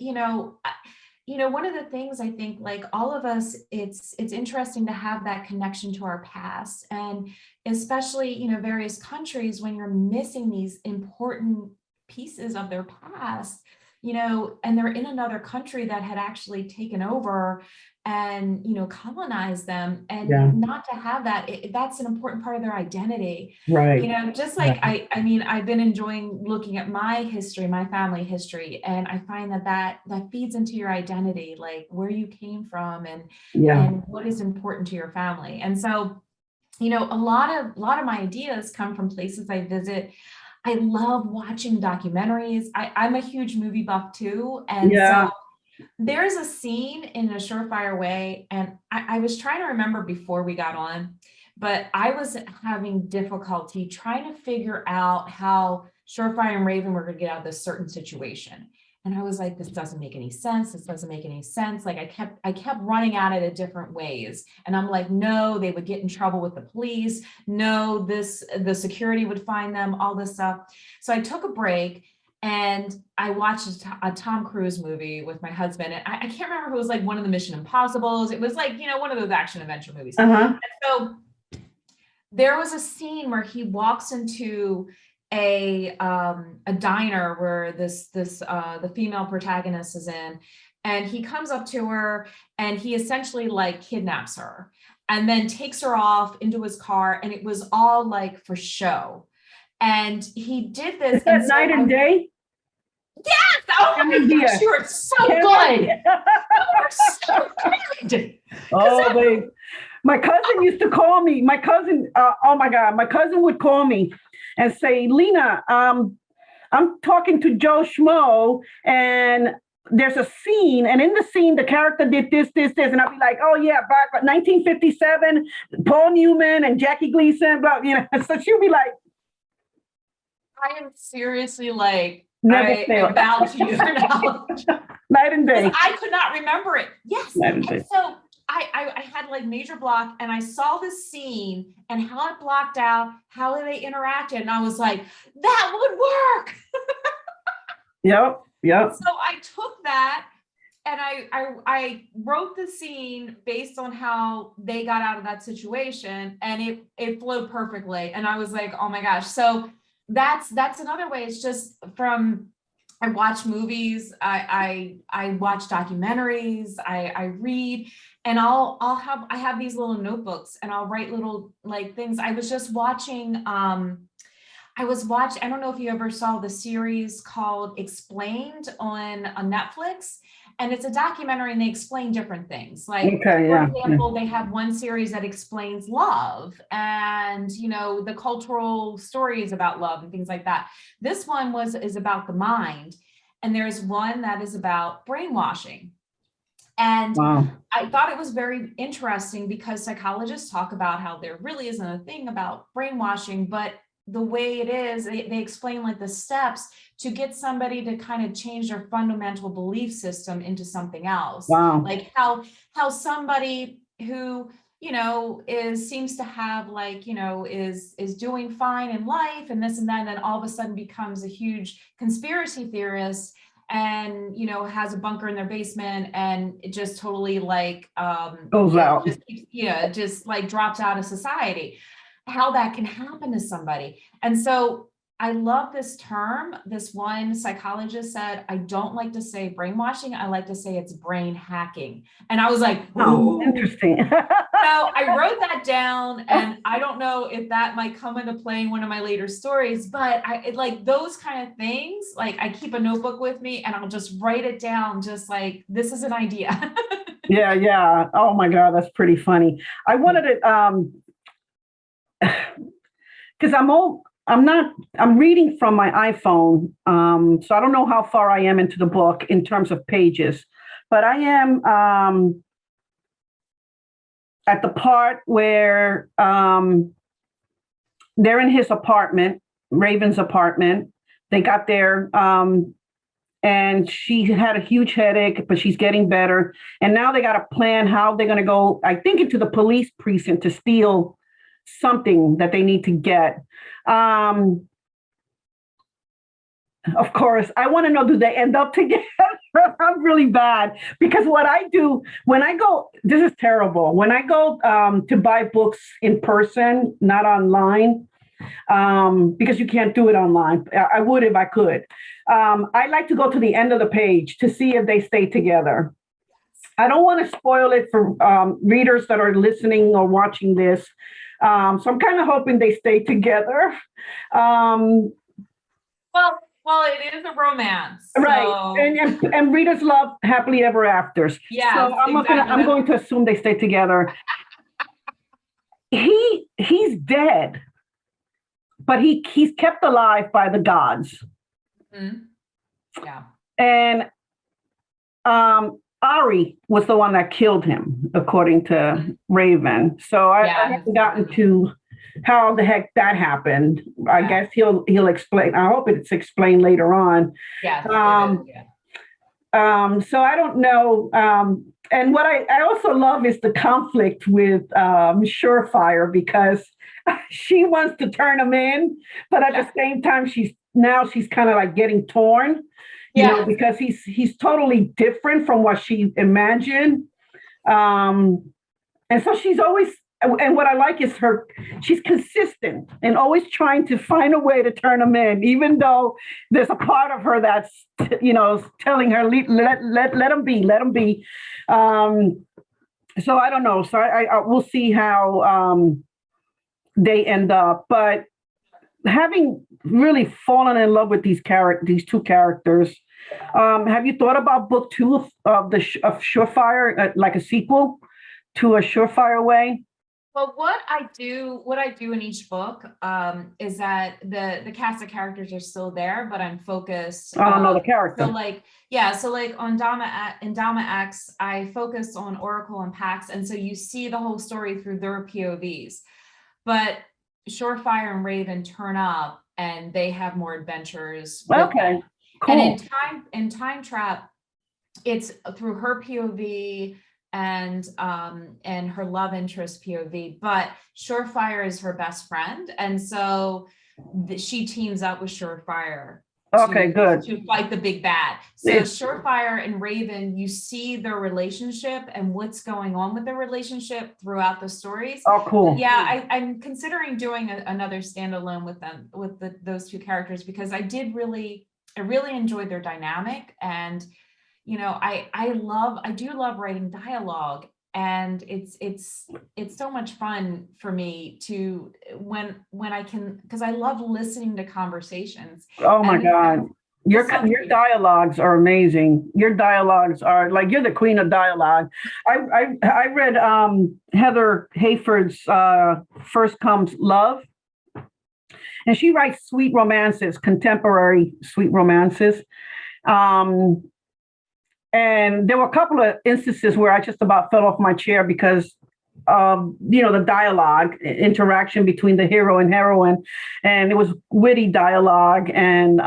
one of the things I think, like all of us, it's interesting to have that connection to our past, and especially various countries, when you're missing these important pieces of their past, and they're in another country that had actually taken over and colonized them,
Yeah.
and not to have that, that's an important part of their identity.
Right.
Just like
Right.
I mean, I've been enjoying looking at my history, my family history, and I find that feeds into your identity, like where you came from,
Yeah.
and what is important to your family. And so, a lot of my ideas come from places I visit. I love watching documentaries. I'm a huge movie buff too. And so
Yeah.
there's a scene in A Surefire Way, and I was trying to remember before we got on, but I was having difficulty trying to figure out how Surefire and Raven were going to get out of this certain situation. And I was like, this doesn't make any sense. This doesn't make any sense. Like I kept running at it in different ways. And I'm like, no, they would get in trouble with the police. No, the security would find them, all this stuff. So I took a break and I watched a Tom Cruise movie with my husband. And I can't remember if it was like one of the Mission Impossibles. It was like, one of those action adventure movies.
Uh-huh.
And so there was a scene where he walks into a diner where the female protagonist is in, and he comes up to her and he essentially like kidnaps her and then takes her off into his car, and it was all like for show. And he did this,
Is
and
that
so
Night and Day?
yes, oh my
Cameron
gosh,
Diaz.
you are so
Cameron
good.
Diaz.
You are so good.
Oh, babe. My cousin used to call me. My cousin, oh my God, my cousin would call me and say, Lena, I'm talking to Joe Schmo, and there's a scene, and in the scene, the character did this, this, this, and I'll be like, oh yeah, back 1957, Paul Newman and Jackie Gleason, blah, So she'll be like,
I am seriously like,
never
I
fail.
bow to your knowledge.
Night and day.
I could not remember it. Yes.
Night and
And
day.
so I had like major block, and I saw this scene and how it blocked out, how they interacted. And I was like, that would work.
Yep. Yep.
So I took that and I wrote the scene based on how they got out of that situation, and it flowed perfectly. And I was like, oh my gosh. So that's another way. It's just from, I watch movies, I watch documentaries, I read, and I have these little notebooks, and I'll write little like things. I was just watching I don't know if you ever saw the series called Explained on Netflix. And it's a documentary, and they explain different things. Like,
Okay.
for
Yeah.
example, they have one series that explains love and, the cultural stories about love and things like that. This one is about the mind. And there's one that is about brainwashing. And
Wow.
I thought it was very interesting because psychologists talk about how there really isn't a thing about brainwashing, but the way it is, they explain like the steps to get somebody to kind of change their fundamental belief system into something else.
Wow.
Like how somebody who, seems to have like, is doing fine in life and this and that, and then all of a sudden becomes a huge conspiracy theorist and, has a bunker in their basement, and it just totally like,
Goes out.
just like drops out of society. How that can happen to somebody. And so I love this term. This one psychologist said, I don't like to say brainwashing. I like to say it's brain hacking. And I was like,
oh, interesting.
so I wrote that down, and I don't know if that might come into play in one of my later stories, but like those kind of things, like I keep a notebook with me and I'll just write it down, just like, this is an idea.
Yeah. Oh my God, that's pretty funny. I wanted to, because I'm reading from my iPhone. So I don't know how far I am into the book in terms of pages, but I am at the part where they're in his apartment, Raven's apartment. They got there, and she had a huge headache, but she's getting better. And now they got to plan how they're going to go, I think, into the police precinct to steal something that they need to get. Of course, I want to know, do they end up together? I'm really bad, because what I do when I go, this is terrible. When I go to buy books in person, not online, because you can't do it online. I would if I could. I like to go to the end of the page to see if they stay together. I don't want to spoil it for readers that are listening or watching this. So I'm kind of hoping they stay together.
Well, it is a romance,
right?
So.
And readers love happily ever afters.
Yeah,
so I'm going to assume they stay together. He's dead, but he's kept alive by the gods.
Mm-hmm. Yeah.
And Ari was the one that killed him, according to Raven. So I haven't gotten to how the heck that happened. I guess he'll explain. I hope it's explained later on.
Yeah.
So I don't know. And what I also love is the conflict with Surefire, because she wants to turn him in, but at the same time, she's kind of like getting torn. You know, because he's totally different from what she imagined. And so she's always, and what I like is she's consistent and always trying to find a way to turn him in, even though there's a part of her that's, telling her, let him be. So I don't know. So I we'll see how they end up. But having really fallen in love with these two characters, have you thought about book 2 of Surefire, like a sequel to A Surefire Way?
Well, what I do in each book is that the cast of characters are still there, but I'm focused.
No, the character.
So like on Dama X, I focus on Oracle and Pax, and so you see the whole story through their POVs. But Surefire and Raven turn up, and they have more adventures.
Okay, cool.
And in Time Trap, it's through her POV and her love interest POV, but Surefire is her best friend, and so she teams up with Surefire.
Good.
To fight the big bad. So Surefire and Raven, you see their relationship and what's going on with their relationship throughout the stories.
Oh, cool.
Yeah, I'm considering doing another standalone with them, with those two characters, because I really enjoyed their dynamic. And I do love writing dialogue, and it's so much fun for me to when I can, because I love listening to conversations.
Oh my God. Your dialogues are amazing. Your dialogues are like, you're the queen of dialogue. I read Heather Hayford's First Comes Love, and she writes sweet romances, contemporary sweet romances. And there were a couple of instances where I just about fell off my chair because of, the dialogue, interaction between the hero and heroine, and it was witty dialogue. And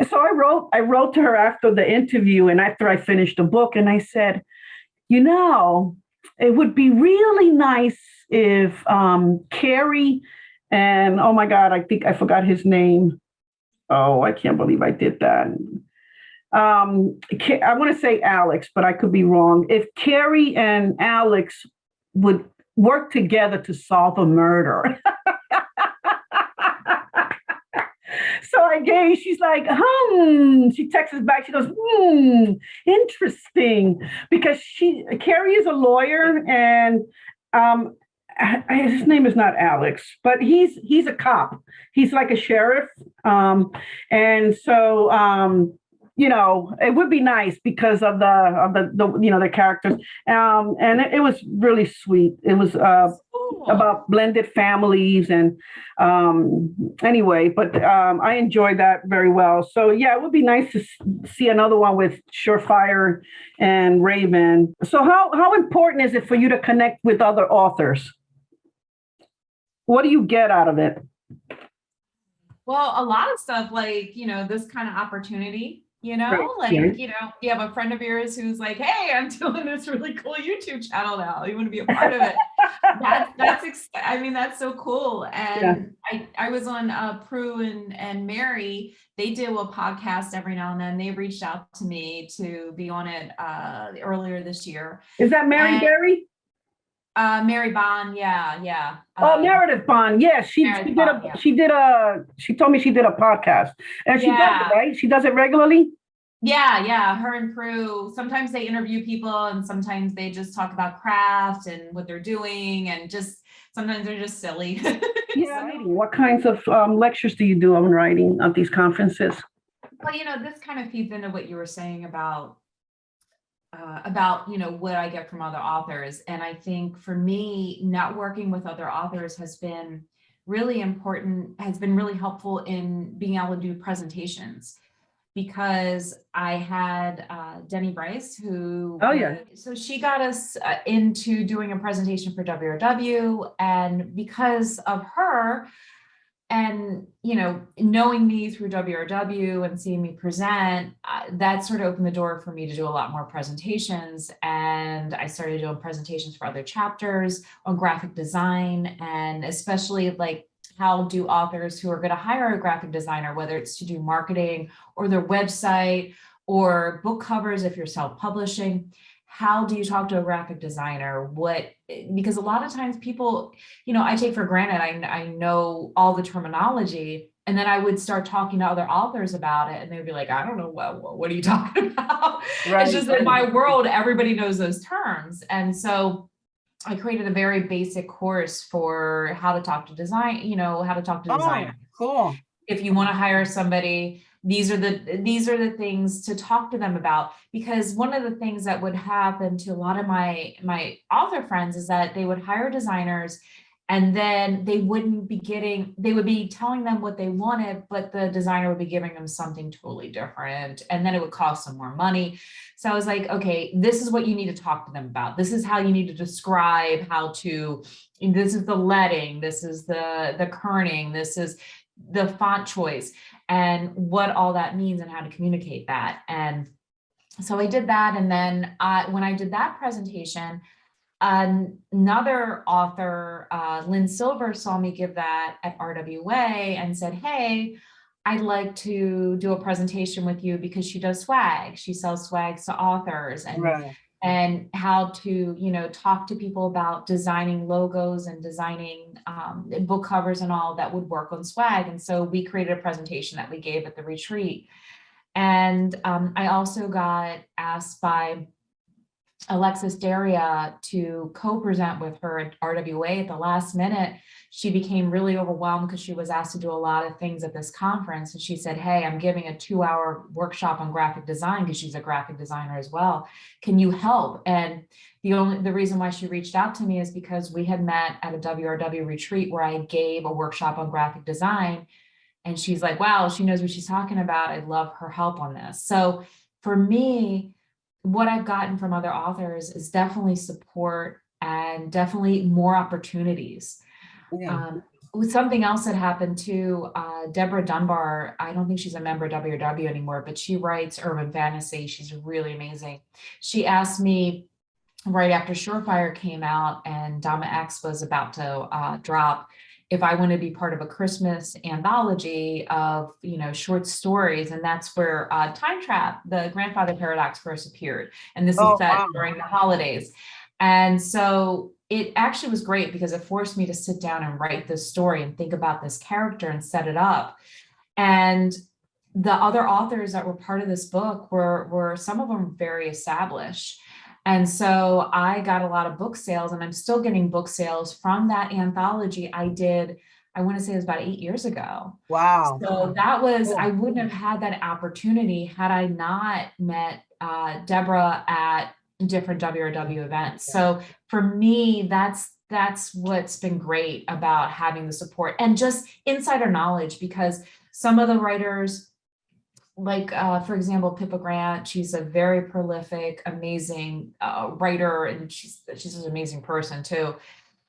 so I wrote to her after the interview and after I finished the book, and I said, it would be really nice if Carrie and, oh my God, I think I forgot his name. Oh, I can't believe I did that. I want to say Alex, but I could be wrong. If Carrie and Alex would work together to solve a murder. engaged. She's like, She texts us back. She goes, interesting. Because Carrie is a lawyer, and his name is not Alex, but he's a cop. He's like a sheriff. And so it would be nice because of the characters. And it was really sweet. It was about blended families and anyway, but I enjoyed that very well. So yeah, it would be nice to see another one with Surefire and Raven. So how important is it for you to connect with other authors? What do you get out of it?
Well, a lot of stuff like, this kind of opportunity,
Right.
you have a friend of yours who's like, hey, I'm doing this really cool YouTube channel now. You want to be a part of it? That's so cool. And I was on Prue and Mary. They do a podcast every now and then. They reached out to me to be on it earlier this year.
Is that Mary Berry?
Mary Bond, yeah.
Meredith Bond, yes. She told me she did a podcast, and she does it, right? She does it regularly.
Yeah. Her and Prue, sometimes they interview people and sometimes they just talk about craft and what they're doing, and just sometimes they're just silly.
Yeah. What kinds of lectures do you do on writing at these conferences?
Well, this kind of feeds into what you were saying about what I get from other authors. And I think for me, networking with other authors has been really important, has been really helpful in being able to do presentations, because I had Denny Bryce, who, so she got us into doing a presentation for WRW. And because of her, and, knowing me through WRW and seeing me present, that sort of opened the door for me to do a lot more presentations. And I started doing presentations for other chapters on graphic design, and especially like, how do authors who are going to hire a graphic designer, whether it's to do marketing or their website or book covers, if you're self-publishing, how do you talk to a graphic designer? Because a lot of times people, I take for granted, I know all the terminology, and then I would start talking to other authors about it, and they'd be like, I don't know, what are you talking about? Right. It's just in my world, everybody knows those terms. And so I created a very basic course for how to talk to designers.
Cool.
If you want to hire somebody, these are the things to talk to them about. Because one of the things that would happen to a lot of my author friends is that they would hire designers, and then they would be telling them what they wanted, but the designer would be giving them something totally different, and then it would cost them more money. So I was like, okay, this is what you need to talk to them about. This is how you need to describe this is the leading, this is the kerning, this is the font choice, and what all that means and how to communicate that. And so I did that. And then when I did that presentation, another author, Lynn Silver, saw me give that at RWA and said, hey, I'd like to do a presentation with you, because she does swag. She sells swags to authors, and how to, talk to people about designing logos and designing book covers and all that would work on swag. And so we created a presentation that we gave at the retreat. And I also got asked by Alexis Daria to co-present with her at RWA at the last minute. She became really overwhelmed because she was asked to do a lot of things at this conference. And she said, hey, I'm giving a 2-hour workshop on graphic design, because she's a graphic designer as well. Can you help? And the reason why she reached out to me is because we had met at a WRW retreat where I gave a workshop on graphic design. And she's like, wow, she knows what she's talking about. I'd love her help on this. So for me, what I've gotten from other authors is definitely support and definitely more opportunities. With something else that happened too, Deborah Dunbar, I don't think she's a member of WRW anymore, but she writes urban fantasy. She's really amazing. She asked me right after Surefire came out and Dama X was about to drop, if I want to be part of a Christmas anthology of, short stories. And that's where Time Trap, the Grandfather Paradox, first appeared. And this is set during the holidays. And so it actually was great because it forced me to sit down and write this story and think about this character and set it up. And the other authors that were part of this book were some of them very established. And so I got a lot of book sales, and I'm still getting book sales from that anthology I did. I want to say it was about 8 years ago.
Wow.
So that was,
Cool.
I wouldn't have had that opportunity had I not met Deborah at different WRW events. So for me, that's what's been great about having the support and just insider knowledge, because some of the writers, like for example, Pippa Grant, she's a very prolific, amazing writer, and she's an amazing person too.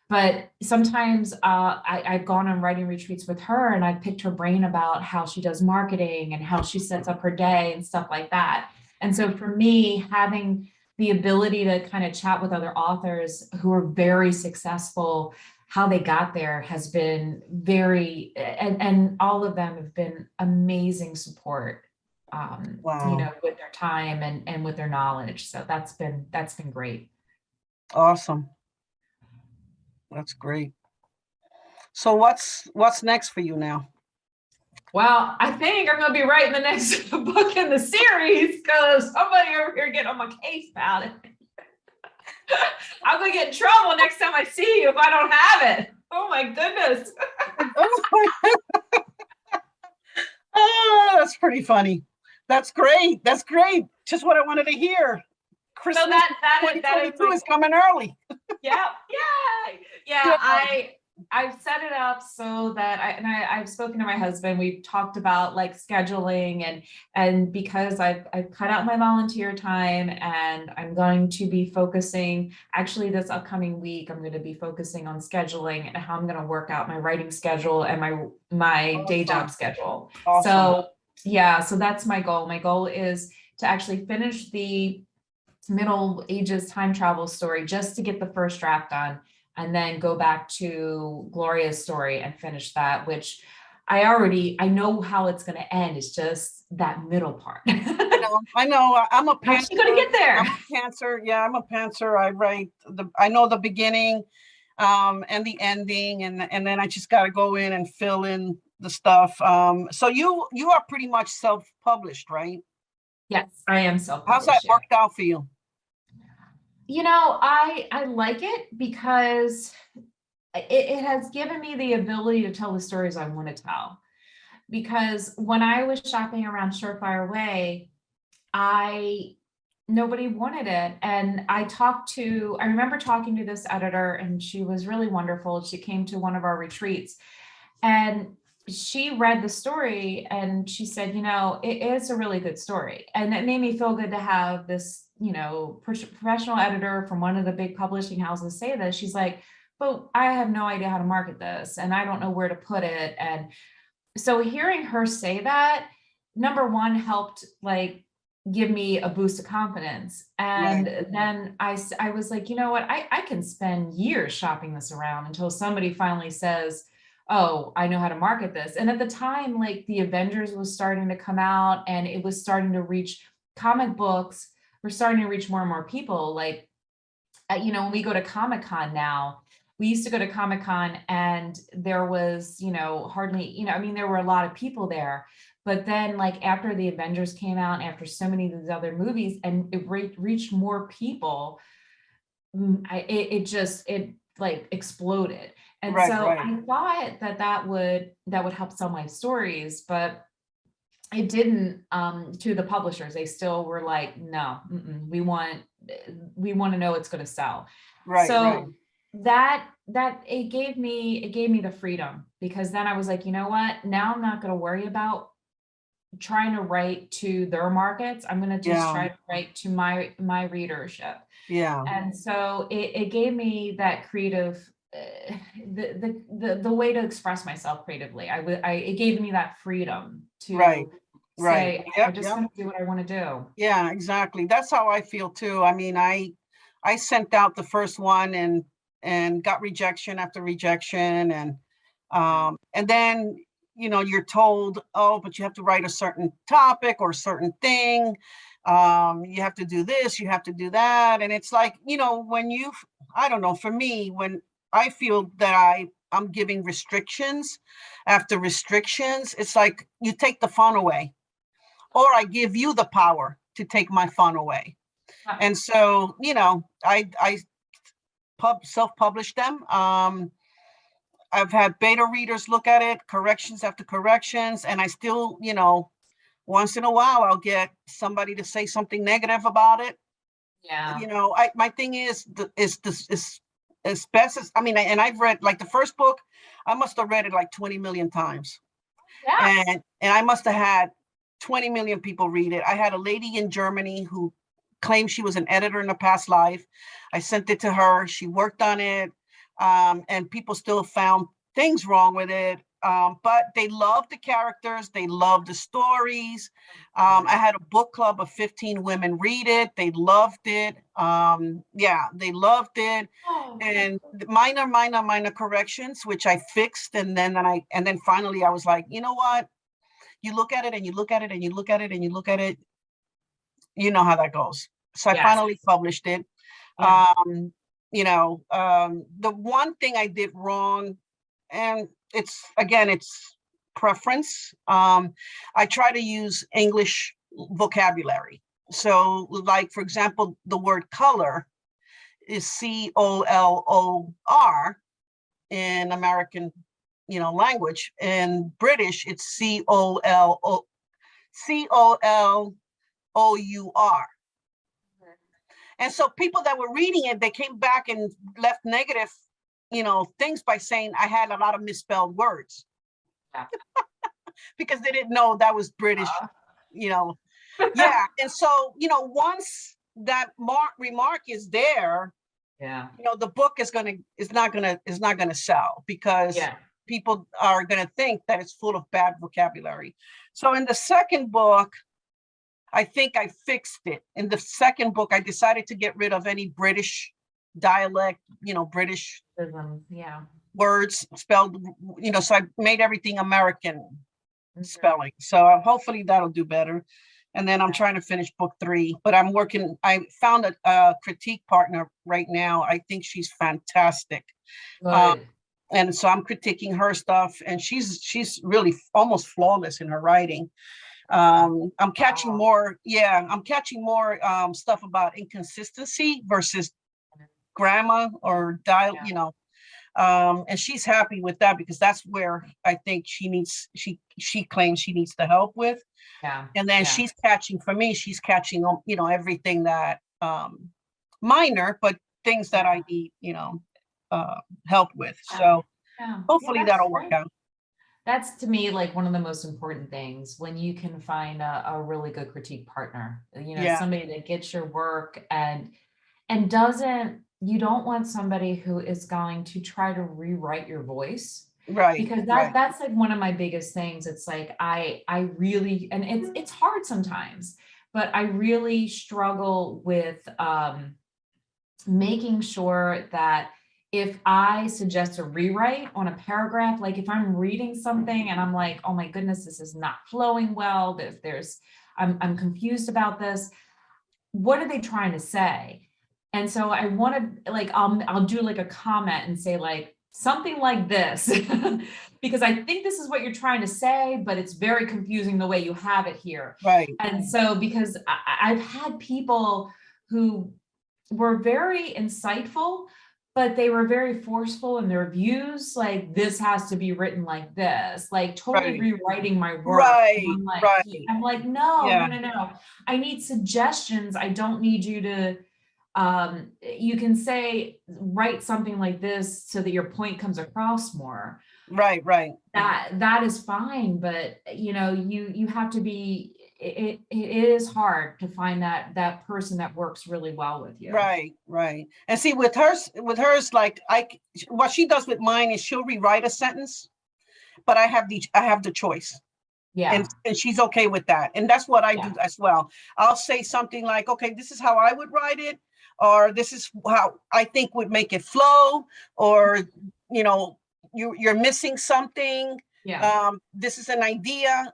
But sometimes I've gone on writing retreats with her, and I've picked her brain about how she does marketing and how she sets up her day and stuff like that. And so for me, having the ability to kind of chat with other authors who are very successful, how they got there has been very, and all of them have been amazing support,
Wow.
you know, with their time and with their knowledge. So that's been great.
Awesome. That's great. So what's next for you now?
Well, I think I'm going to be writing the next book in the series, because somebody over here getting on my case about it. I'm going to get in trouble next time I see you if I don't have it. Oh my goodness.
Oh, that's pretty funny. That's great. That's great. Just what I wanted to hear. Christmas
So that is
is coming early.
Yeah. I've set it up so that I've spoken to my husband. We've talked about like scheduling, and because I've cut out my volunteer time, and I'm going to be focusing, actually this upcoming week, I'm going to be focusing on scheduling and how I'm going to work out my writing schedule and my day job schedule.
Awesome.
So yeah, so that's my goal. My goal is to actually finish the Middle Ages time travel story, just to get the first draft done, and then go back to Gloria's story and finish that, which I know how it's going to end. It's just that middle part.
I know. I'm a pantser.
How's she going to get there?
I'm a pantser. Yeah, I'm a pantser. I know the beginning and the ending, and then I just got to go in and fill in the stuff. So you are pretty much self-published, right?
Yes, I am self-published.
How's that worked out for you?
You know, I like it because it has given me the ability to tell the stories I want to tell. Because when I was shopping around Surefire Way, nobody wanted it. And I remember talking to this editor, and she was really wonderful. She came to one of our retreats, and she read the story, and she said, you know, it is a really good story. And it made me feel good to have this, you know, professional editor from one of the big publishing houses say this. She's like, but I have no idea how to market this, and I don't know where to put it. And so hearing her say that, number one, helped like give me a boost of confidence. And then I was like, you know what, I can spend years shopping this around until somebody finally says, oh, I know how to market this. And at the time, like the Avengers was starting to come out, and it was starting to reach comic books. We're starting to reach more and more people. Like, you know, when we go to Comic-Con now, we used to go to Comic-Con, and there was, you know, hardly, you know, I mean, there were a lot of people there. But then like after the Avengers came out, after so many of these other movies, and it reached more people, it like exploded. And so I thought that would help sell my stories, but it didn't. To the publishers, they still were like, no, we want to know it's going to sell. So that it gave me the freedom, because then I was like, you know what, now I'm not going to worry about trying to write to their markets. I'm going to just try to write to my readership. And so it gave me that creative, the way to express myself creatively. It gave me that freedom to say, I'm just going to do what I want to do.
Yeah, exactly. That's how I feel too. I mean, I sent out the first one and got rejection after rejection, and then, you know, you're told, oh, but you have to write a certain topic or a certain thing. You have to do this, you have to do that. And it's like, you know, I don't know, for me, when I feel that I'm giving restrictions after restrictions. It's like you take the fun away, or I give you the power to take my fun away. And so, you know, I self-published them. I've had beta readers look at it, corrections after corrections, and I still, you know, once in a while I'll get somebody to say something negative about it.
Yeah.
You know, my thing is as best as, I mean, and I've read, like, the first book, I must have read it like 20 million times.
Yeah.
And I must have had 20 million people read it. I had a lady in Germany who claimed she was an editor in a past life. I sent it to her. She worked on it, and people still found things wrong with it. But they loved the characters. They loved the stories. I had a book club of 15 women read it. They loved it. Yeah, they loved it.
Oh,
And minor corrections, which I fixed. And then finally I was like, you know what? You look at it and you look at it and you look at it and you look at it. You know how that goes. So I
yes.
finally published it.
Yeah.
You know, the one thing I did wrong, and it's preference. I try to use English vocabulary. So, like, for example, the word color is COLOR in American, you know, language. In British, it's COLOUR. And so people that were reading it, they came back and left negative, you know, things by saying I had a lot of misspelled words.
Yeah.
Because they didn't know that was British, you know. Yeah. And so, you know, once that remark is there,
Yeah.
you know, the book is not gonna sell, because people are gonna think that it's full of bad vocabulary. So in the second book, I think I fixed it. In the second book, I decided to get rid of any British dialect, you know, British words spelled, you know, so I made everything American spelling. So hopefully that'll do better. And then I'm trying to finish book 3, but I found a critique partner right now. I think she's fantastic. And so I'm critiquing her stuff, and she's really almost flawless in her writing. I'm catching more stuff about inconsistency versus grammar or you know. And she's happy with that, because that's where I think she claims she needs the help with. And then she's catching you know, everything that minor, but things that I need, you know, help with. So hopefully that'll work out.
That's, to me, like one of the most important things, when you can find a really good critique partner, you know, somebody that gets your work and you don't want somebody who is going to try to rewrite your voice.
Right.
Because that's like one of my biggest things. It's like, I really, and it's hard sometimes, but I really struggle with making sure that if I suggest a rewrite on a paragraph, like if I'm reading something and I'm like, oh my goodness, this is not flowing well, I'm confused about this, what are they trying to say? And so I want to, like, I'll do like a comment and say like something like this, because I think this is what you're trying to say, but it's very confusing the way you have it here.
Right.
And so, because I've had people who were very insightful, but they were very forceful in their views. Like, this has to be written like this, like totally rewriting my work. I'm like, no. I need suggestions. I don't need you to, you can say, write something like this so that your point comes across more.
Right.
That is fine. But, you know, you have to be, it is hard to find that person that works really well with you.
Right. And see, with hers, like, what she does with mine is she'll rewrite a sentence, but I have the choice.
Yeah.
And she's okay with that. And that's what I do as well. I'll say something like, okay, this is how I would write it, or this is how I think would make it flow, or, you know, you're missing something. This is an idea,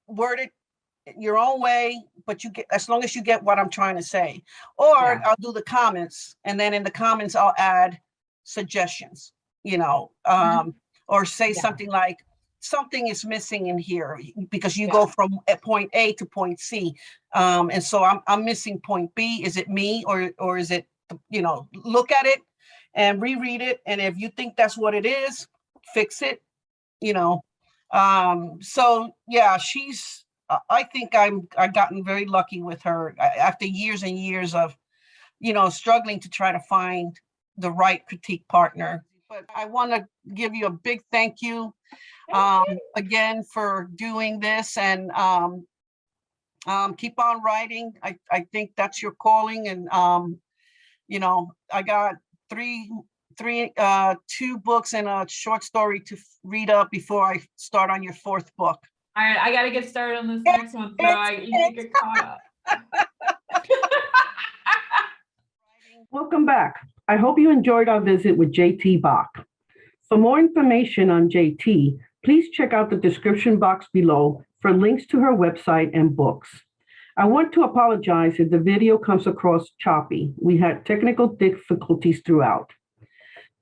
word it your own way, but as long as you get what I'm trying to say. Or I'll do the comments, and then in the comments I'll add suggestions. or say
Yeah.
something like, something is missing in here because you go from point A to point C. And so I'm missing point B. Is it me or is it, look at it and reread it. And if you think that's what it is, fix it, So yeah, I think I've gotten very lucky with her after years and years of, struggling to try to find the right critique partner. But I want to give you a big thank you again for doing this, and keep on writing. I think that's your calling, and I got two books and a short story to read up before I start on your fourth book.
All right, I got to get started on this next one, so you can get caught up.
Welcome back. I hope you enjoyed our visit with JT Bock. For more information on JT, please check out the description box below for links to her website and books. I want to apologize if the video comes across choppy. We had technical difficulties throughout.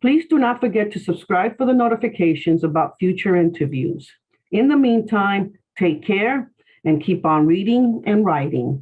Please do not forget to subscribe for the notifications about future interviews. In the meantime, take care and keep on reading and writing.